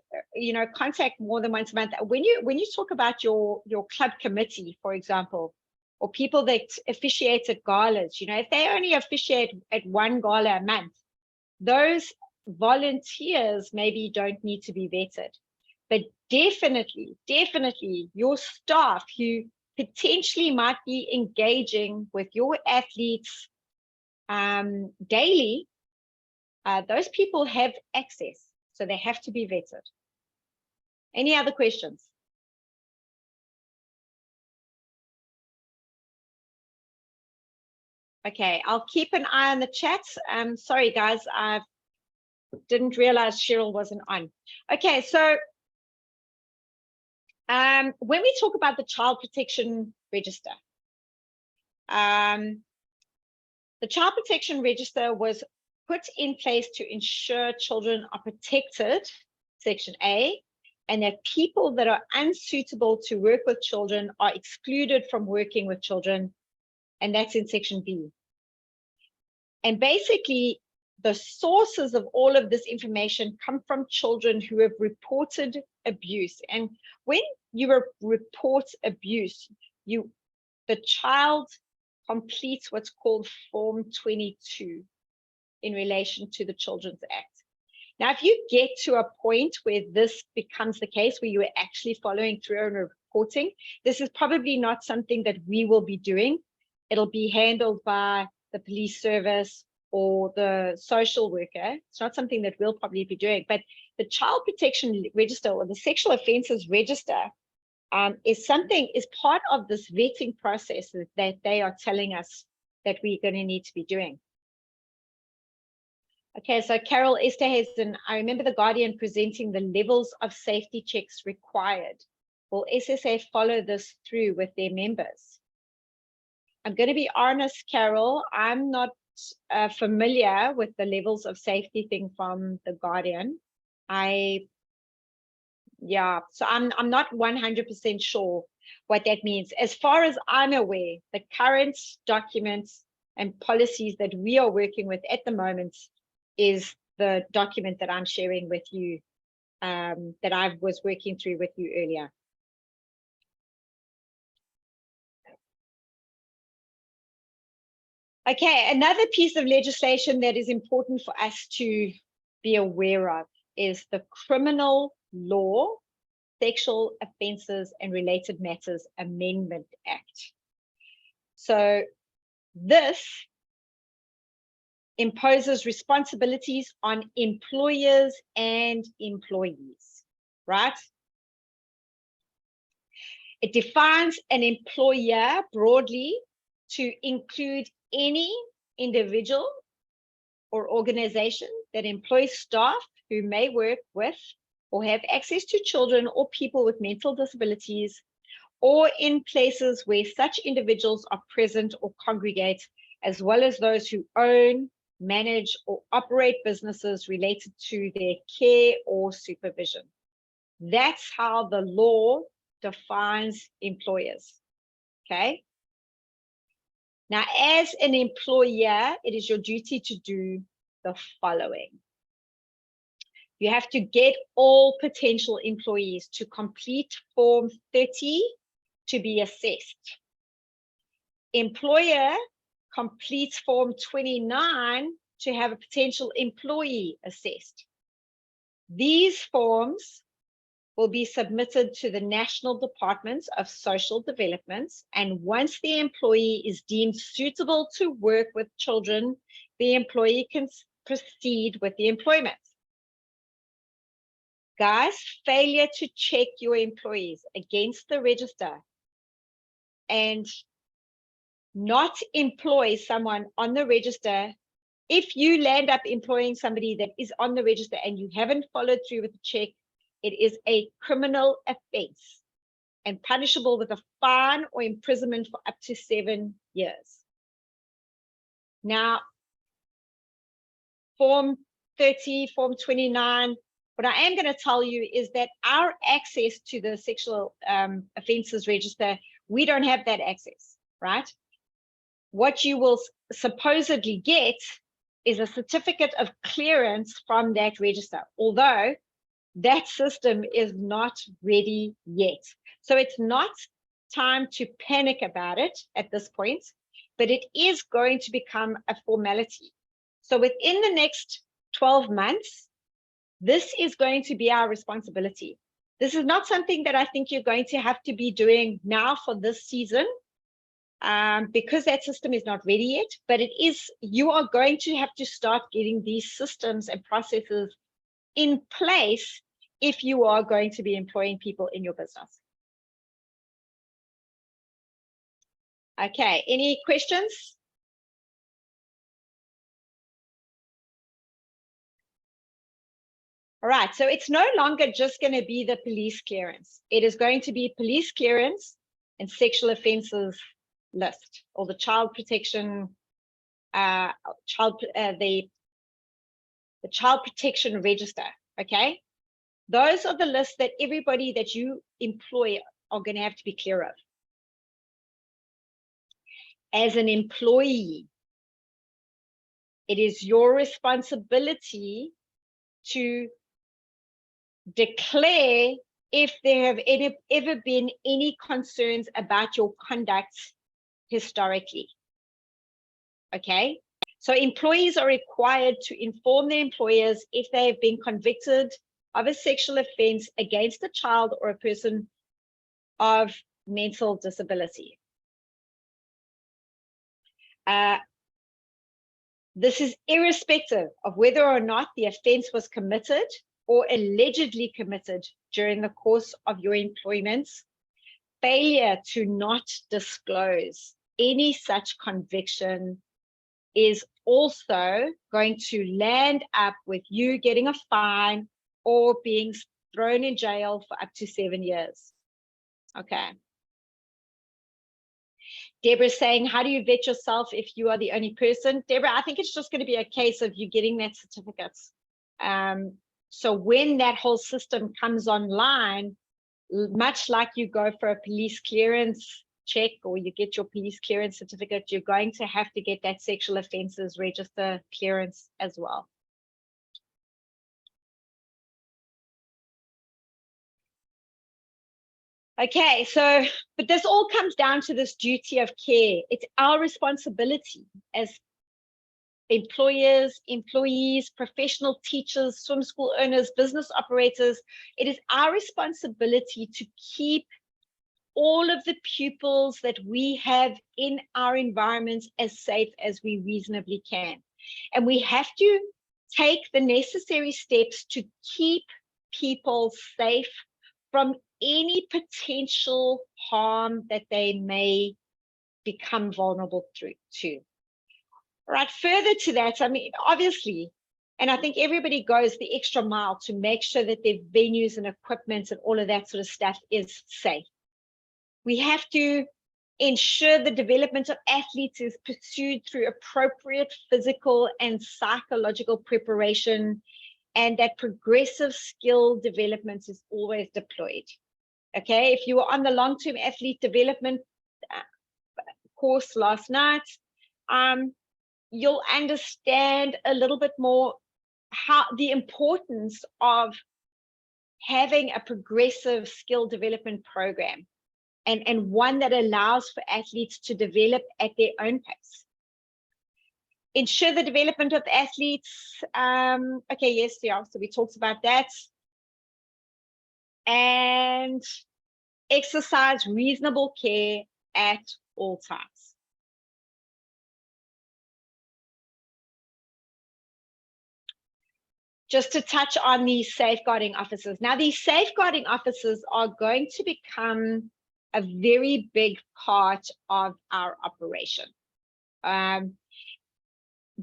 contact more than once a month, when you talk about your club committee, for example, or people that officiate at galas, if they only officiate at one gala a month, those volunteers maybe don't need to be vetted. But definitely your staff who potentially might be engaging with your athletes daily, those people have access, so they have to be vetted. Any other questions? Okay, I'll keep an eye on the chat. Sorry guys, I didn't realize Cheryl wasn't on. Okay, so when we talk about the Child Protection Register, the Child Protection Register was put in place to ensure children are protected, Section A, and that people that are unsuitable to work with children are excluded from working with children, and that's in Section B. And basically, the sources of all of this information come from children who have reported abuse. And when you report abuse, the child completes what's called Form 22 in relation to the Children's Act. Now, if you get to a point where this becomes the case, where you are actually following through and reporting, this is probably not something that we will be doing. It'll be handled by the police service or the social worker. It's not something that we'll probably be doing, but the Child Protection Register or the Sexual Offences Register is part of this vetting process that they are telling us that we're going to need to be doing. Okay, so Carol Esterhazen, I remember the Guardian presenting the levels of safety checks required. Will SSA follow this through with their members? I'm going to be honest, Carol, I'm not familiar with the levels of safety thing from the Guardian. So I'm not 100% sure what that means. As far as I'm aware, the current documents and policies that we are working with at the moment is the document that I'm sharing with you, that I was working through with you earlier. Okay, another piece of legislation that is important for us to be aware of is the Criminal Law, Sexual Offences and Related Matters Amendment Act. So this imposes responsibilities on employers and employees, right? It defines an employer broadly to include any individual or organization that employs staff who may work with or have access to children or people with mental disabilities, or in places where such individuals are present or congregate, as well as those who own, manage, or operate businesses related to their care or supervision. That's how the law defines employers, okay? Now, as an employer, it is your duty to do the following. You have to get all potential employees to complete Form 30 to be assessed. Employer completes Form 29 to have a potential employee assessed. These forms will be submitted to the National Department of Social Development, and once the employee is deemed suitable to work with children, the employee can proceed with the employment. Guys, failure to check your employees against the register and not employ someone on the register, if you land up employing somebody that is on the register and you haven't followed through with the check, it is a criminal offense and punishable with a fine or imprisonment for up to 7 years. Now, Form 30, Form 29, what I am going to tell you is that our access to the sexual offences register, we don't have that access, right? What you will supposedly get is a certificate of clearance from that register, although that system is not ready yet. So it's not time to panic about it at this point, but it is going to become a formality. So within the next 12 months, this is going to be our responsibility. This is not something that I think you're going to have to be doing now for this season, because that system is not ready yet, but it is, you are going to have to start getting these systems and processes in place if you are going to be employing people in your business. Okay, any questions? All right, so it's no longer just going to be the police clearance. It is going to be police clearance and sexual offences list, or the child protection, the child protection register. Okay, those are the lists that everybody that you employ are going to have to be clear of. As an employee, it is your responsibility to declare if there have ever been any concerns about your conduct historically. Okay, so employees are required to inform their employers if they have been convicted of a sexual offense against a child or a person of mental disability. This is irrespective of whether or not the offense was committed or allegedly committed during the course of your employment. Failure to not disclose any such conviction is also going to land up with you getting a fine or being thrown in jail for up to 7 years. Okay. Deborah's saying, how do you vet yourself if you are the only person? Deborah, I think it's just going to be a case of you getting that certificate. So when that whole system comes online, much like you go for a police clearance check or you get your police clearance certificate, you're going to have to get that sexual offences register clearance as well. Okay, so, but this all comes down to this duty of care. It's our responsibility as employers, employees, professional teachers, swim school owners, business operators. It is our responsibility to keep all of the pupils that we have in our environments as safe as we reasonably can. And we have to take the necessary steps to keep people safe from any potential harm that they may become vulnerable to. Right, further to that, I mean, obviously, and I think everybody goes the extra mile to make sure that their venues and equipment and all of that sort of stuff is safe. We have to ensure the development of athletes is pursued through appropriate physical and psychological preparation, and that progressive skill development is always deployed. Okay, if you were on the long-term athlete development course last night, you'll understand a little bit more how the importance of having a progressive skill development program and one that allows for athletes to develop at their own pace. Ensure the development of athletes. Okay, yes, yeah, so we talked about that. and exercise reasonable care at all times. Just to touch on these safeguarding officers. Now, these safeguarding officers are going to become a very big part of our operation.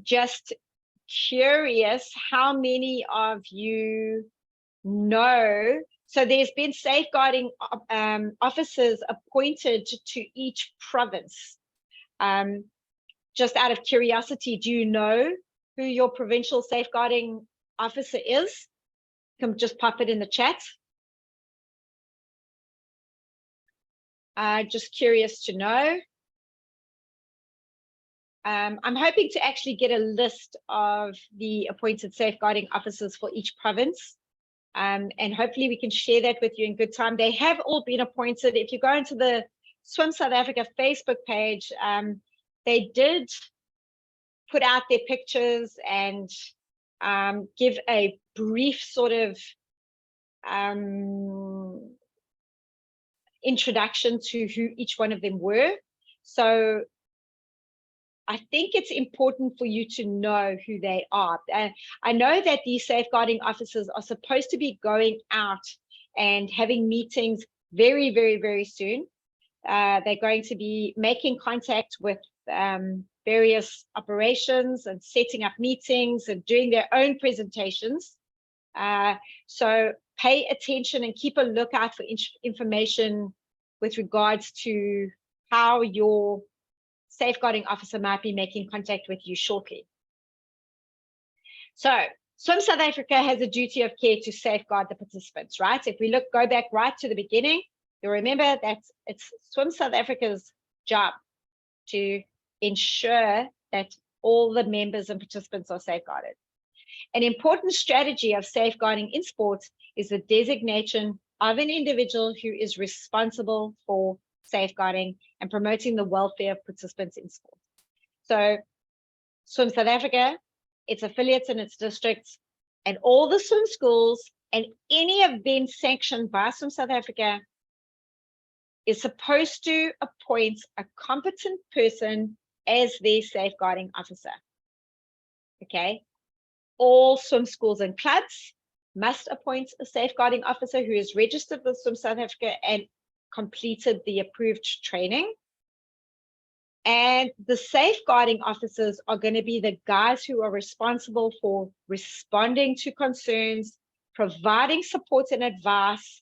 Just curious how many of you know, so there's been safeguarding officers appointed to each province. Just out of curiosity, do you know who your provincial safeguarding officer is? You can just pop it in the chat. Just curious to know. I'm hoping to actually get a list of the appointed safeguarding officers for each province. And hopefully we can share that with you in good time. They have all been appointed. If you go into the Swim South Africa Facebook page, they did put out their pictures and give a brief sort of introduction to who each one of them were. So I think it's important for you to know who they are. I know that these safeguarding officers are supposed to be going out and having meetings very, very, very soon. They're going to be making contact with various operations and setting up meetings and doing their own presentations. So pay attention and keep a lookout for information with regards to how your safeguarding officer might be making contact with you shortly. So Swim South Africa has a duty of care to safeguard the participants, right? If we go back right to the beginning, you'll remember that it's Swim South Africa's job to ensure that all the members and participants are safeguarded. An important strategy of safeguarding in sports is the designation of an individual who is responsible for safeguarding and promoting the welfare of participants in sport. So Swim South Africa, its affiliates and its districts, and all the swim schools and any event sanctioned by Swim South Africa is supposed to appoint a competent person as their safeguarding officer. Okay, all swim schools and clubs must appoint a safeguarding officer who is registered with Swim South Africa and completed the approved training. And the safeguarding officers are going to be the guys who are responsible for responding to concerns, providing support and advice,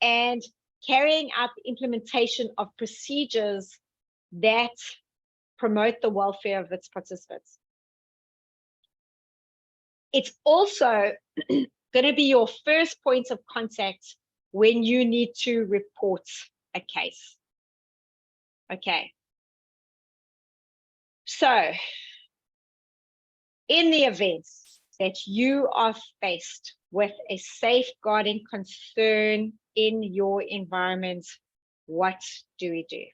and carrying out the implementation of procedures that promote the welfare of its participants. It's also going to be your first point of contact when you need to report a case. Okay. So, in the event that you are faced with a safeguarding concern in your environment, what do we do?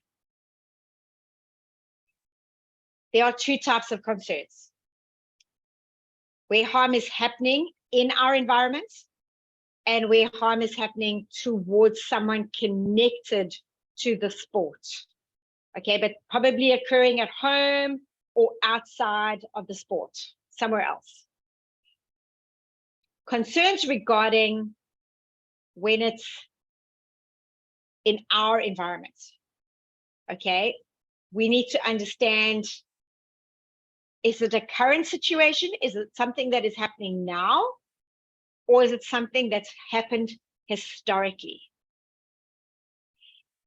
There are two types of concerns. Where harm is happening in our environment and where harm is happening towards someone connected to the sport. Okay, but probably occurring at home or outside of the sport, somewhere else. Concerns regarding when it's in our environment. Okay, we need to understand, is it a current situation? Is it something that is happening now? Or is it something that's happened historically?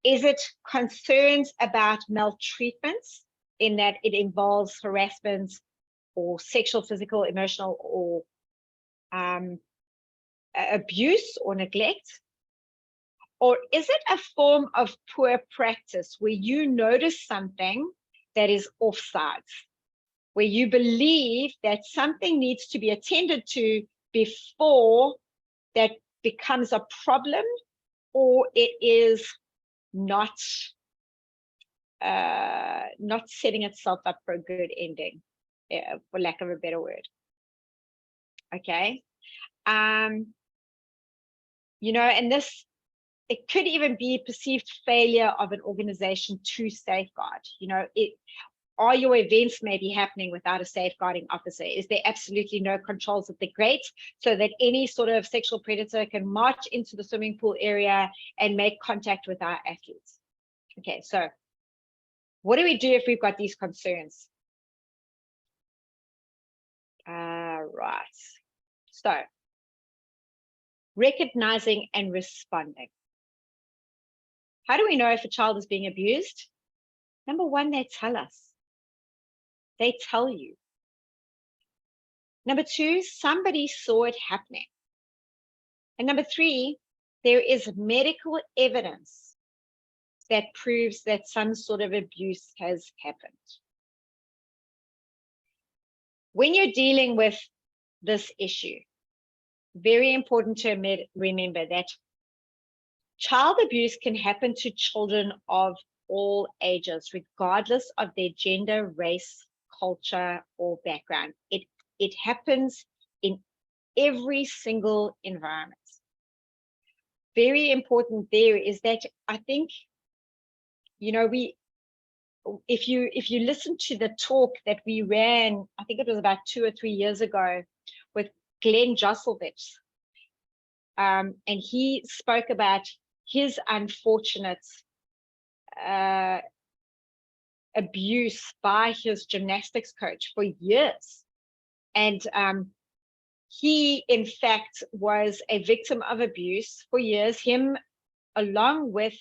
Is it concerns about maltreatments in that it involves harassment or sexual, physical, emotional, or abuse or neglect? Or is it a form of poor practice where you notice something that is offsides, where you believe that something needs to be attended to before that becomes a problem, or it is not setting itself up for a good ending, for lack of a better word. Okay, you know, and this it could even be perceived failure of an organization to safeguard. Are your events maybe happening without a safeguarding officer? Is there absolutely no controls at the gates so that any sort of sexual predator can march into the swimming pool area and make contact with our athletes? Okay, so what do we do if we've got these concerns? Right. So, recognizing and responding. How do we know if a child is being abused? Number one, they tell us. They tell you. Number two, somebody saw it happening. And number three, there is medical evidence that proves that some sort of abuse has happened. When you're dealing with this issue, very important to remember that child abuse can happen to children of all ages, regardless of their gender, race, culture, or background. It happens in every single environment. Very important there is that I think, if you listen to the talk that we ran, I think it was about 2 or 3 years ago with Glenn Josselvich, and he spoke about his unfortunate abuse by his gymnastics coach for years. And he, in fact, was a victim of abuse for years, him along with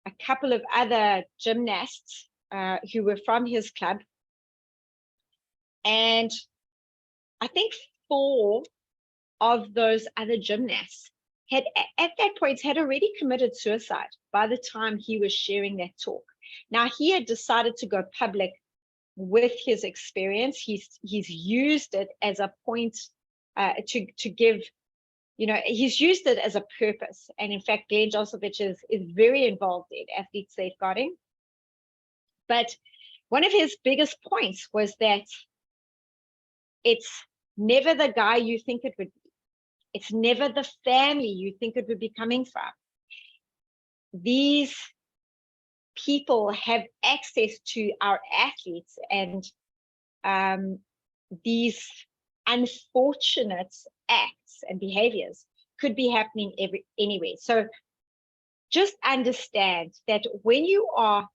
a couple of other gymnasts who were from his club. And I think 4 of those other gymnasts had, at that point, had already committed suicide by the time he was sharing that talk. Now, he had decided to go public with his experience. He's used it as a point to give, he's used it as a purpose. And in fact, Glenn Josselvich is very involved in athlete safeguarding. But one of his biggest points was that it's never the guy you think it would be. It's never the family you think it would be coming from. These people have access to our athletes, and these unfortunate acts and behaviors could be happening anywhere. So just understand that when you are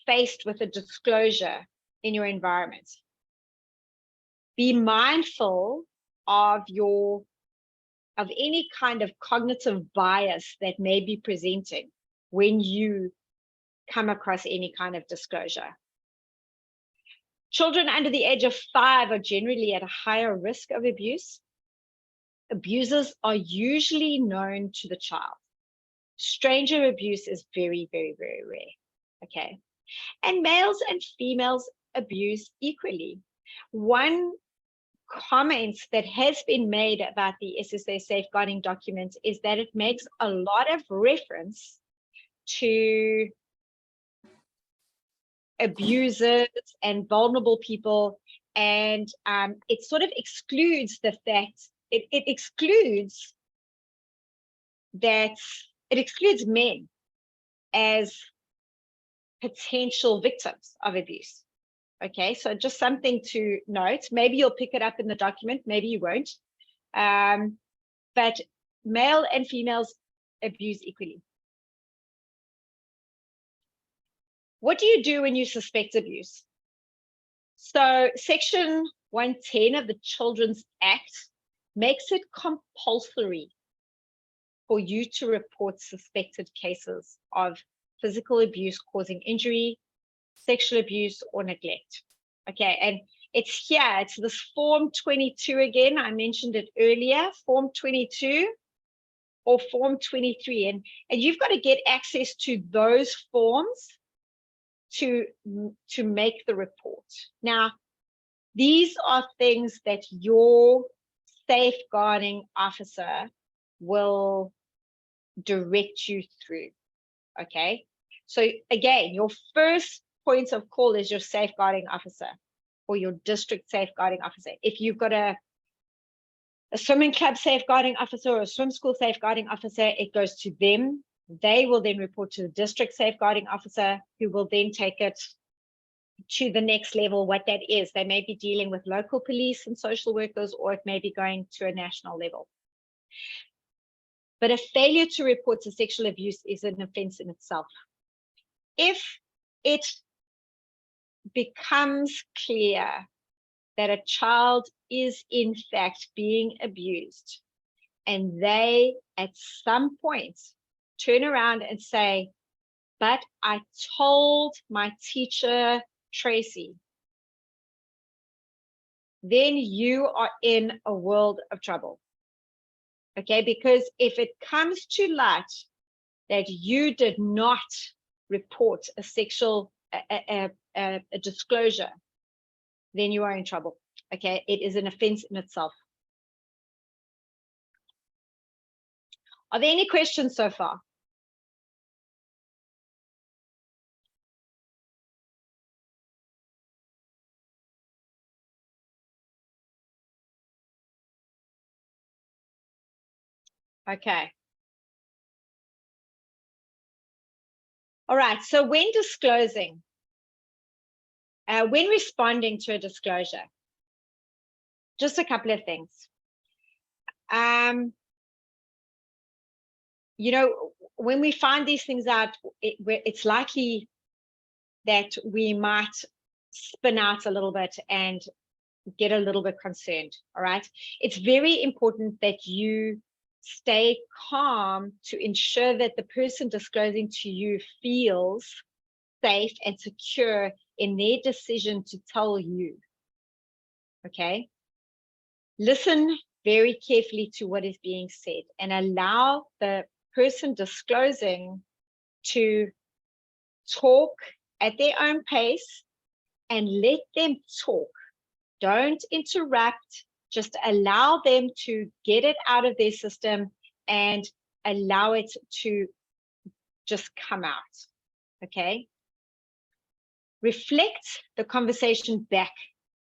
faced with a disclosure in your environment, be mindful of any kind of cognitive bias that may be presenting when you come across any kind of disclosure. Children under the age of 5 are generally at a higher risk of abuse. Abusers are usually known to the child. Stranger abuse is very, very, very rare. Okay. And males and females abuse equally. One comment that has been made about the SSA safeguarding document is that it makes a lot of reference to abusers and vulnerable people, and it sort of excludes the fact it excludes men as potential victims of abuse. Okay, so just something to note. Maybe you'll pick it up in the document, maybe you won't. But male and females abuse equally. What do you do when you suspect abuse? So Section 110 of the Children's Act makes it compulsory for you to report suspected cases of physical abuse causing injury, sexual abuse, or neglect. Okay, and it's here, it's this Form 22 again. I mentioned it earlier, Form 22 or Form 23. And you've got to get access to those forms to make the report. Now, these are things that your safeguarding officer will direct you through. Okay, so again, your first point of call is your safeguarding officer or your district safeguarding officer. If you've got a swimming club safeguarding officer or a swim school safeguarding officer, it goes to them. They will then report to the district safeguarding officer, who will then take it to the next level, what that is. They may be dealing with local police and social workers, or it may be going to a national level. But a failure to report to sexual abuse is an offense in itself. If it becomes clear that a child is in fact being abused, and they at some point turn around and say, but I told my teacher, Tracey, then you are in a world of trouble. Okay, because if it comes to light that you did not report a sexual a disclosure, then you are in trouble. Okay, it is an offense in itself. Are there any questions so far? Okay. All right, so when disclosing, when responding to a disclosure, just a couple of things. You know, when we find these things out, it's likely that we might spin out a little bit and get a little bit concerned, all right? It's very important that you stay calm to ensure that the person disclosing to you feels safe and secure in their decision to tell you, okay? Listen very carefully to what is being said and allow the person disclosing to talk at their own pace and let them talk. Don't interrupt, just allow them to get it out of their system and allow it to just come out, okay? Reflect the conversation back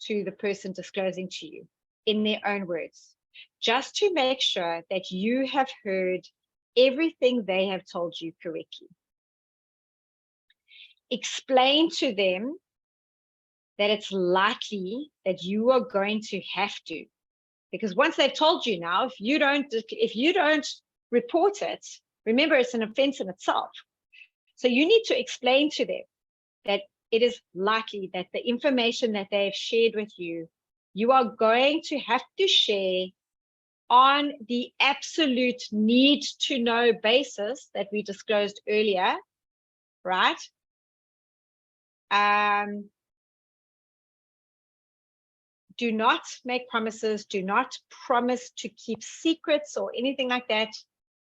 to the person disclosing to you in their own words, just to make sure that you have heard everything they have told you correctly. Explain to them that it's likely that you are going to have to, because once they've told you now, if you don't report it, remember it's an offense in itself. So you need to explain to them that it is likely that the information that they've shared with you, you are going to have to share on the absolute need to know basis that we disclosed earlier, right? Do not make promises. Do not promise to keep secrets or anything like that.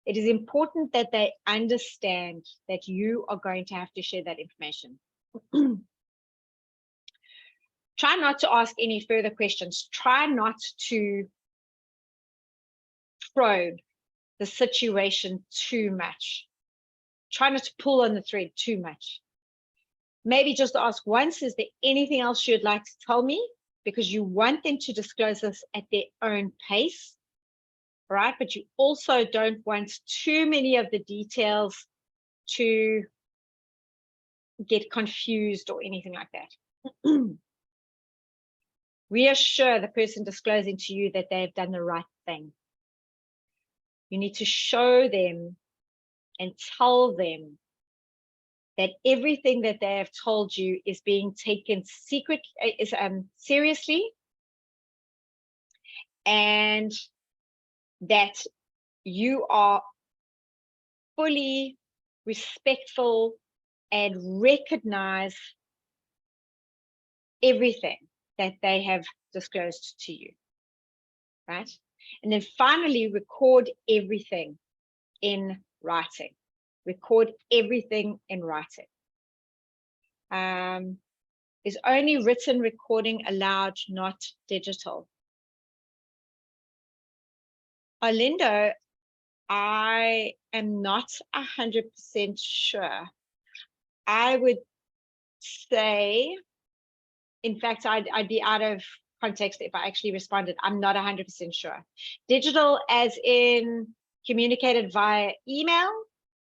It is important that they understand that you are going to have to share that information. Try not to ask any further questions. Try not to probe the situation too much. Try not to pull on the thread too much. Maybe just ask once, is there anything else you'd like to tell me? Because you want them to disclose this at their own pace, right? But you also don't want too many of the details to get confused or anything like that. Reassure the person disclosing to you that they've done the right thing. You need to show them and tell them that everything that they have told you is being taken seriously, and that you are fully respectful and recognize everything that they have disclosed to you, right? And then finally, record everything in writing. Record everything in writing. Is only written recording allowed, not digital? Arlindo, I am not 100% sure. I would say, in fact, I'd be out of context if I actually responded. I'm not 100% sure. Digital as in communicated via email,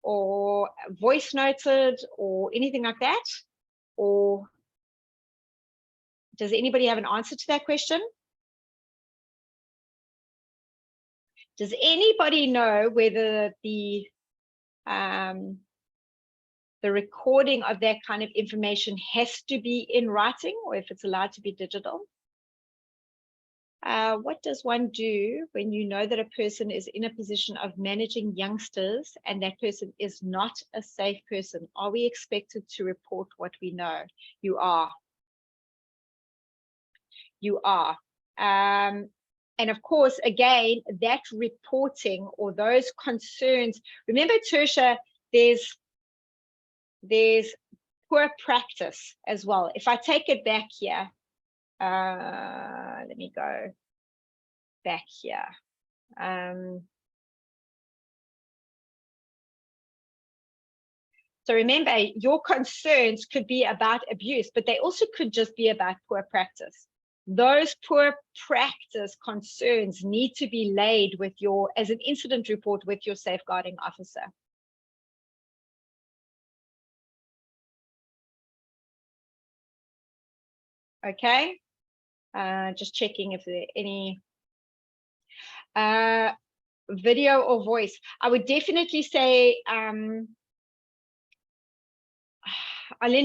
or voice noted or anything like that? Or does anybody have an answer to that question? Does anybody know whether the recording of that kind of information has to be in writing or if it's allowed to be digital? What does one do when you know that a person is in a position of managing youngsters and that person is not a safe person? Are we expected to report what we know? You are. You are. And of course, again, that reporting or those concerns, remember, Tertia, there's poor practice as well. If I take it back here, let me go back here. So remember, your concerns could be about abuse, but they also could just be about poor practice. Those poor practice concerns need to be laid with your, as an incident report with your safeguarding officer. Okay, just checking if there are any video or voice. I would definitely say, Arlindo,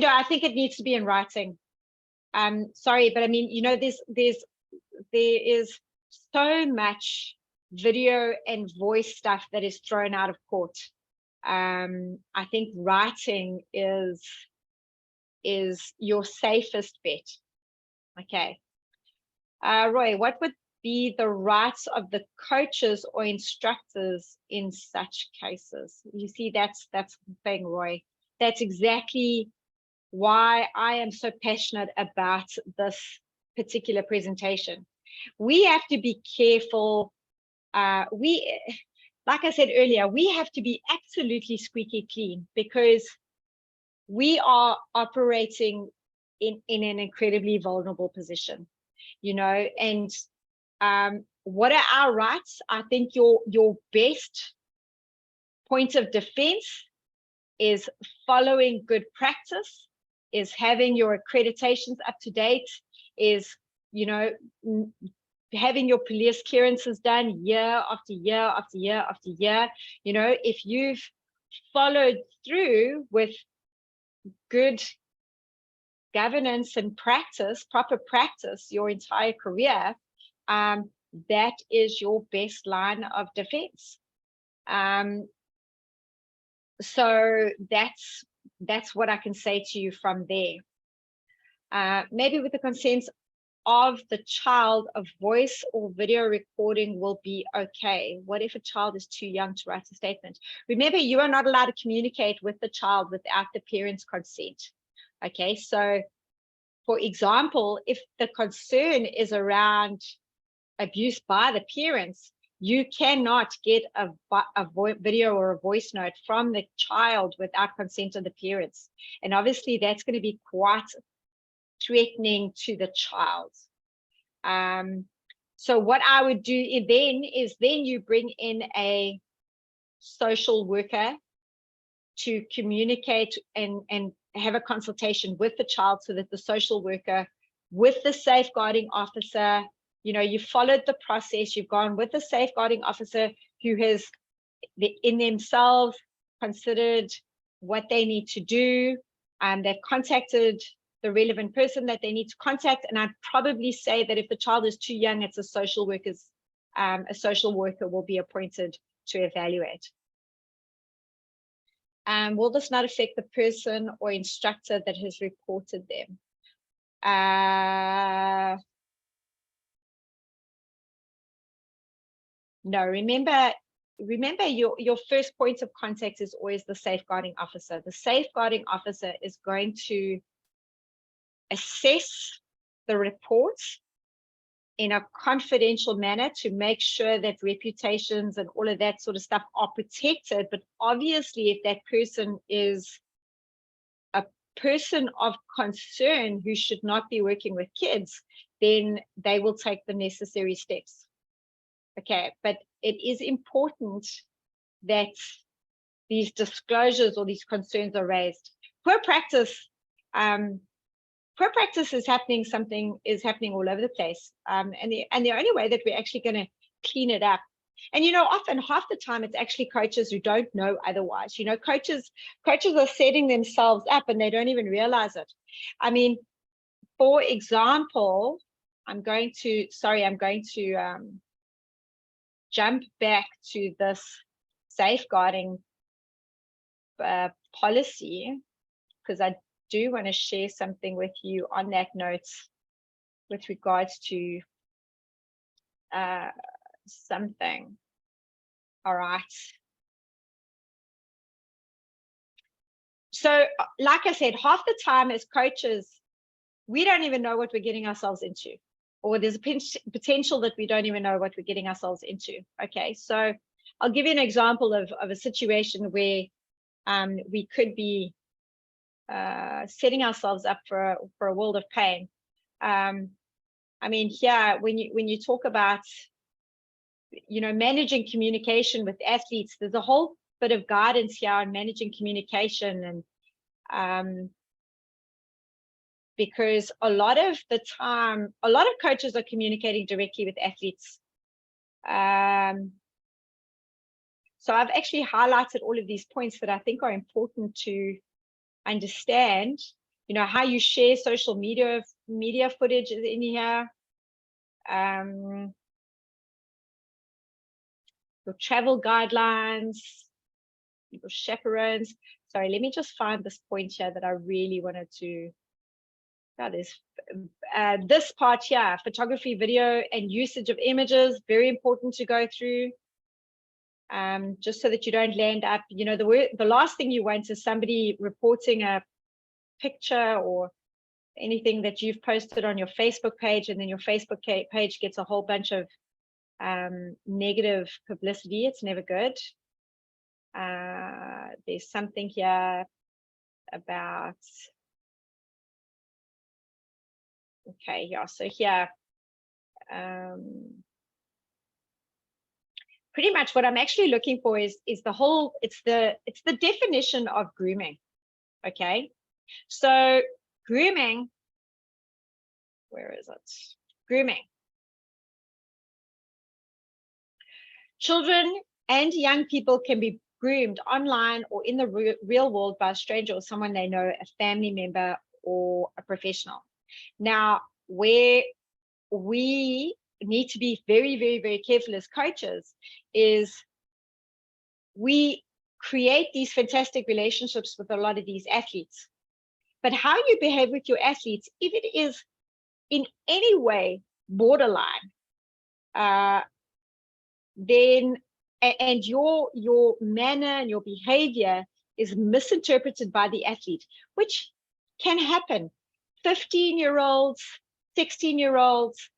I think it needs to be in writing. Sorry, but I mean, you know, there is so much video and voice stuff that is thrown out of court. I think writing is your safest bet. Okay. Roy, what would be the rights of the coaches or instructors in such cases? You see, that's the thing, Roy. That's exactly why I am so passionate about this particular presentation. We have to be careful. Like I said earlier, we have to be absolutely squeaky clean because we are operating in an incredibly vulnerable position, you know, and what are our rights? I think your best point of defense is following good practice, is having your accreditations up to date, is, you know, having your police clearances done year after year after year after year. You know, if you've followed through with good governance and practice, proper practice your entire career, that is your best line of defense. So that's what I can say to you from there. Maybe with the consent of the child, a voice or video recording will be okay. What if a child is too young to write a statement? Remember, you are not allowed to communicate with the child without the parent's consent. Okay, so for example, if the concern is around abuse by the parents, you cannot get a video or a voice note from the child without consent of the parents. And obviously that's going to be quite threatening to the child. So what I would do then is you bring in a social worker to communicate and have a consultation with the child so that the social worker with the safeguarding officer, you know, you followed the process, you've gone with the safeguarding officer who has in themselves considered what they need to do, and they've contacted the relevant person that they need to contact. And I'd probably say that if the child is too young, it's a social worker will be appointed to evaluate. Will this not affect the person or instructor that has reported them? No, remember your first point of contact is always the safeguarding officer. The safeguarding officer is going to assess the reports in a confidential manner to make sure that reputations and all of that sort of stuff are protected. But obviously, if that person is a person of concern who should not be working with kids, then they will take the necessary steps. Okay, but it is important that these disclosures or these concerns are raised. Poor practice is happening. Something is happening all over the place, and the only way that we're actually going to clean it up. And often half the time it's actually coaches who don't know otherwise. Coaches are setting themselves up and they don't even realize it. I mean, for example, I'm going to jump back to this safeguarding policy, because I do want to share something with you on that note with regards to something. All right. So like I said, half the time as coaches, we don't even know what we're getting ourselves into, or there's a potential that we don't even know what we're getting ourselves into. Okay, so I'll give you an example of a situation where we could be setting ourselves up for a world of pain. I mean, here, when you talk about, managing communication with athletes, there's a whole bit of guidance here on managing communication, and because a lot of the time, a lot of coaches are communicating directly with athletes. So I've actually highlighted all of these points that I think are important to understand. How you share social media footage is in here. Your travel guidelines, your chaperones. Sorry, let me just find this point here that I really wanted to. This part here, photography, video, and usage of images, very important to go through. Just so that you don't land up, the last thing you want is somebody reporting a picture or anything that you've posted on your Facebook page, and then your Facebook page gets a whole bunch of negative publicity. It's never good. There's something here about, okay, yeah, so here, pretty much what I'm actually looking for is the whole, it's the definition of grooming. Okay, so grooming, where is it? Grooming. Children and young people can be groomed online or in the real world by a stranger or someone they know, a family member or a professional. Now, where we need to be very, very, very careful as coaches is we create these fantastic relationships with a lot of these athletes. But how you behave with your athletes, if it is in any way borderline, then, and your manner and your behavior is misinterpreted by the athlete, which can happen. 15-year-olds, 16-year-olds,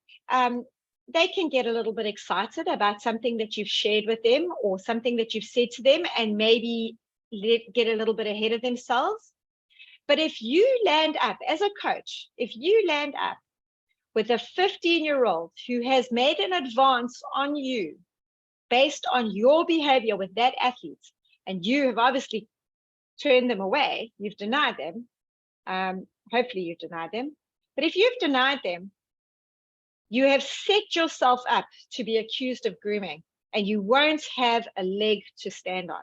they can get a little bit excited about something that you've shared with them or something that you've said to them, and maybe get a little bit ahead of themselves. But if you land up as a coach, if you land up with a 15-year-old who has made an advance on you based on your behavior with that athlete, and you have obviously turned them away, you've denied them, hopefully you've denied them, but if you've denied them, you have set yourself up to be accused of grooming, and you won't have a leg to stand on.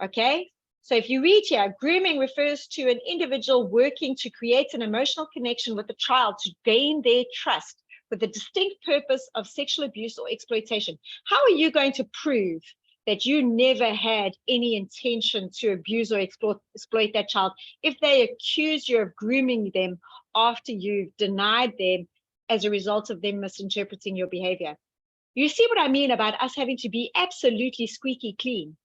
Okay? So if you read here, grooming refers to an individual working to create an emotional connection with a child to gain their trust with the distinct purpose of sexual abuse or exploitation. How are you going to prove that you never had any intention to abuse or exploit that child if they accuse you of grooming them after you've denied them as a result of them misinterpreting your behavior? You see what I mean about us having to be absolutely squeaky clean.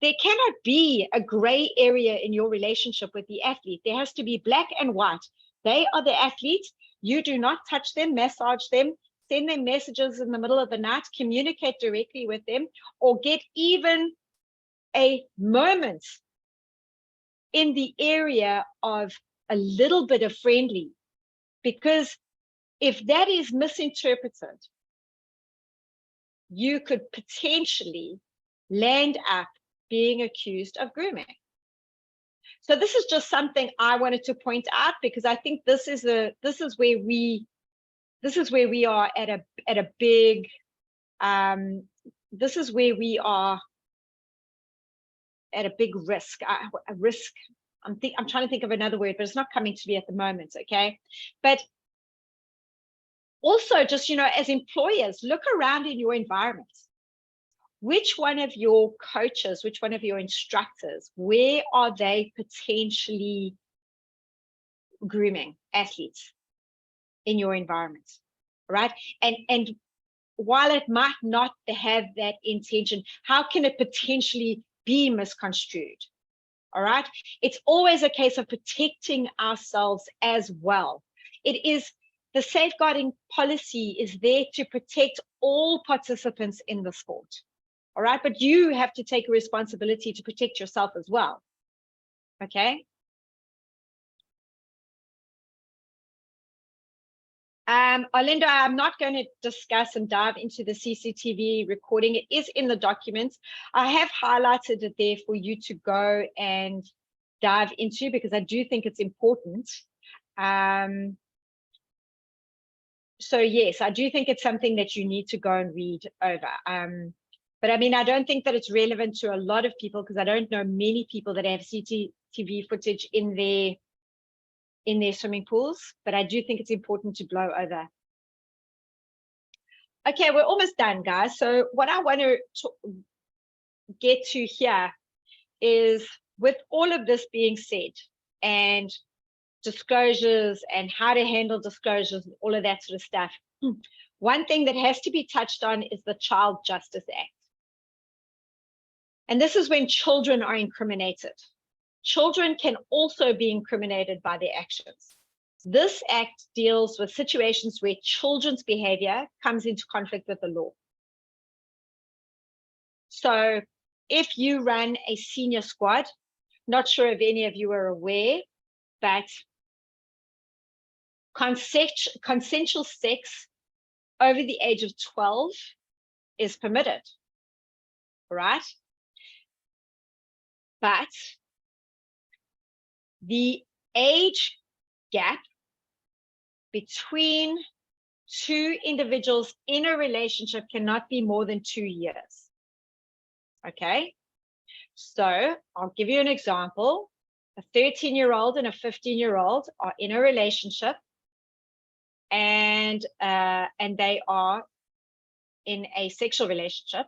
There cannot be a gray area in your relationship with the athlete. There has to be black and white. They are the athletes. You do not touch them, massage them, send them messages in the middle of the night, communicate directly with them, or get even a moment in the area of a little bit of friendly. Because if that is misinterpreted, you could potentially land up being accused of grooming. So this is just something I wanted to point out, because I think this is where we are at a big, this is where we are at a big risk. A risk. I'm trying to think of another word, but it's not coming to me at the moment. Okay, but also, just, as employers, look around in your environment. Which one of your coaches, which one of your instructors, where are they potentially grooming athletes in your environment, right? And while it might not have that intention, how can it potentially be misconstrued? All right. It's always a case of protecting ourselves as well. It is, the safeguarding policy is there to protect all participants in the sport. All right. But you have to take a responsibility to protect yourself as well. Okay. Arlindo, I'm not going to discuss and dive into the CCTV recording. It is in the documents. I have highlighted it there for you to go and dive into, because I do think it's important. So yes, I do think it's something that you need to go and read over. But I mean, I don't think that it's relevant to a lot of people, because I don't know many people that have CCTV footage in their swimming pools, but I do think it's important to blow over. Okay, we're almost done, guys. So what I want to get to here is, with all of this being said, and disclosures and how to handle disclosures and all of that sort of stuff, one thing that has to be touched on is the Child Justice Act. And this is when children are incriminated. Children can also be incriminated by their actions. This act deals with situations where children's behavior comes into conflict with the law. So if you run a senior squad, not sure if any of you are aware, but consensual sex over the age of 12 is permitted, right? But the age gap between two individuals in a relationship cannot be more than 2 years. Okay, so I'll give you an example. A 13-year-old and a 15-year-old are in a relationship, and they are in a sexual relationship.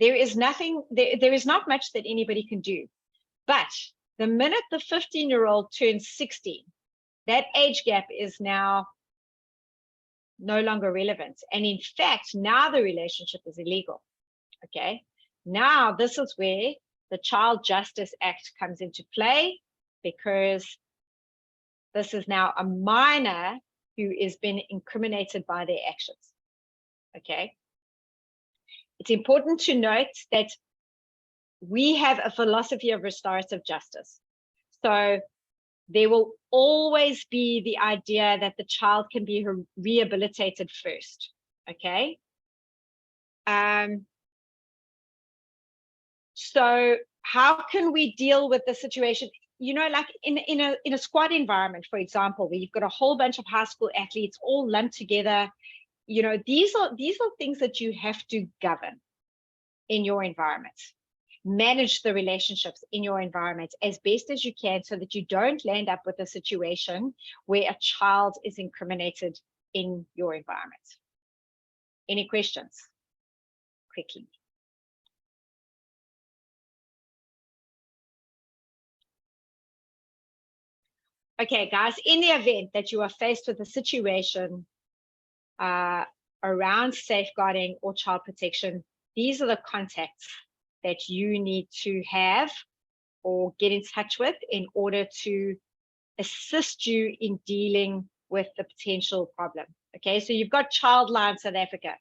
There is nothing, there is not much that anybody can do. But the minute the 15-year-old turns 16, that age gap is now no longer relevant. And in fact, now the relationship is illegal. Okay, now this is where the Child Justice Act comes into play, because this is now a minor who is being incriminated by their actions. Okay, it's important to note that we have a philosophy of restorative justice. So there will always be the idea that the child can be rehabilitated first. Okay. So how can we deal with the situation? Like in a squad environment, for example, where you've got a whole bunch of high school athletes all lumped together. These are things that you have to govern in your environment. Manage the relationships in your environment as best as you can, so that you don't land up with a situation where a child is incriminated in your environment. Any questions? Quickly. Okay, guys, in the event that you are faced with a situation around safeguarding or child protection, these are the contacts that you need to have or get in touch with in order to assist you in dealing with the potential problem. Okay, so you've got Childline South Africa.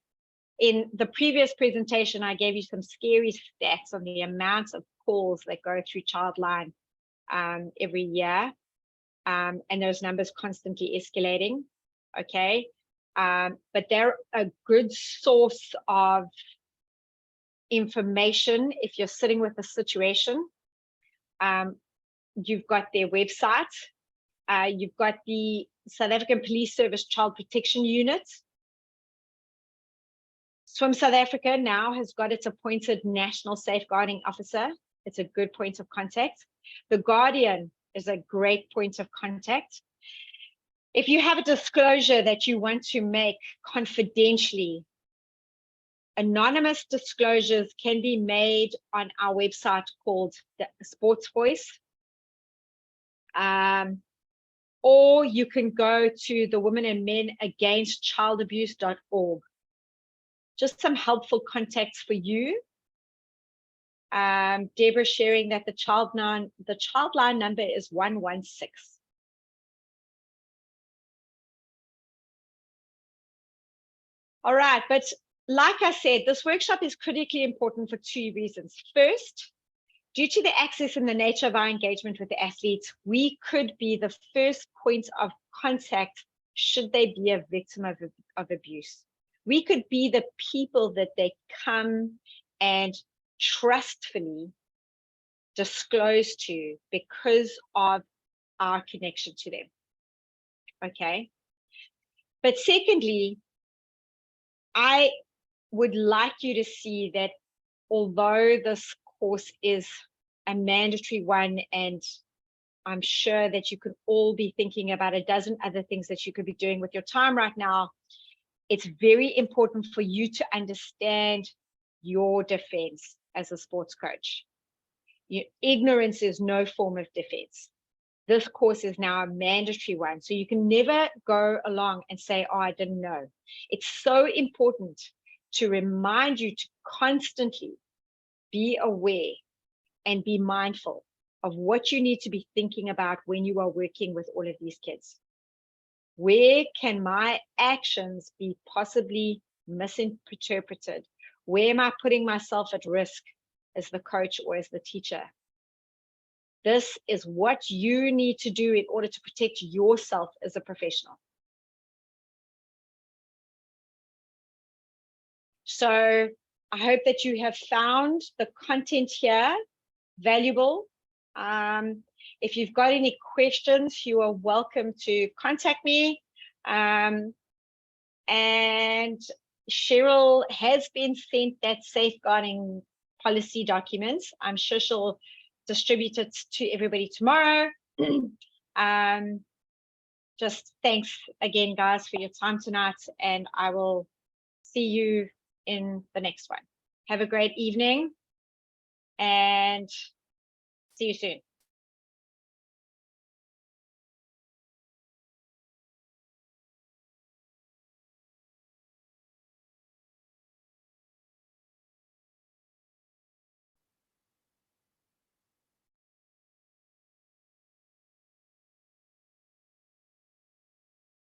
In the previous presentation, I gave you some scary stats on the amount of calls that go through Childline every year. And those numbers constantly escalating. Okay, but they're a good source of information if you're sitting with a situation. You've got their website. You've got the South African Police Service Child Protection Unit. Swim South Africa now has got its appointed National Safeguarding Officer. It's a good point of contact. The Guardian is a great point of contact. If you have a disclosure that you want to make confidentially, anonymous disclosures can be made on our website called the Sports Voice. Or you can go to the Women and Men Against Childabuse.org. Just some helpful contacts for you. Deborah sharing that the Childline number is 116. All right, but like I said, this workshop is critically important for 2 reasons. First, due to the access and the nature of our engagement with the athletes, we could be the first point of contact should they be a victim of abuse. We could be the people that they come and trustfully disclose to because of our connection to them. Okay. But secondly, I would like you to see that although this course is a mandatory one, and I'm sure that you could all be thinking about a dozen other things that you could be doing with your time right now, it's very important for you to understand your defense as a sports coach. Ignorance is no form of defense. This course is now a mandatory one, so you can never go along and say, oh, I didn't know. It's so important to remind you to constantly be aware and be mindful of what you need to be thinking about when you are working with all of these kids. Where can my actions be possibly misinterpreted? Where am I putting myself at risk as the coach or as the teacher? This is what you need to do in order to protect yourself as a professional. So I hope that you have found the content here valuable. If you've got any questions, you are welcome to contact me. And Cheryl has been sent that safeguarding policy documents. I'm sure she'll distribute it to everybody tomorrow. Just thanks again, guys, for your time tonight, and I will see you in the next one. Have a great evening and see you soon.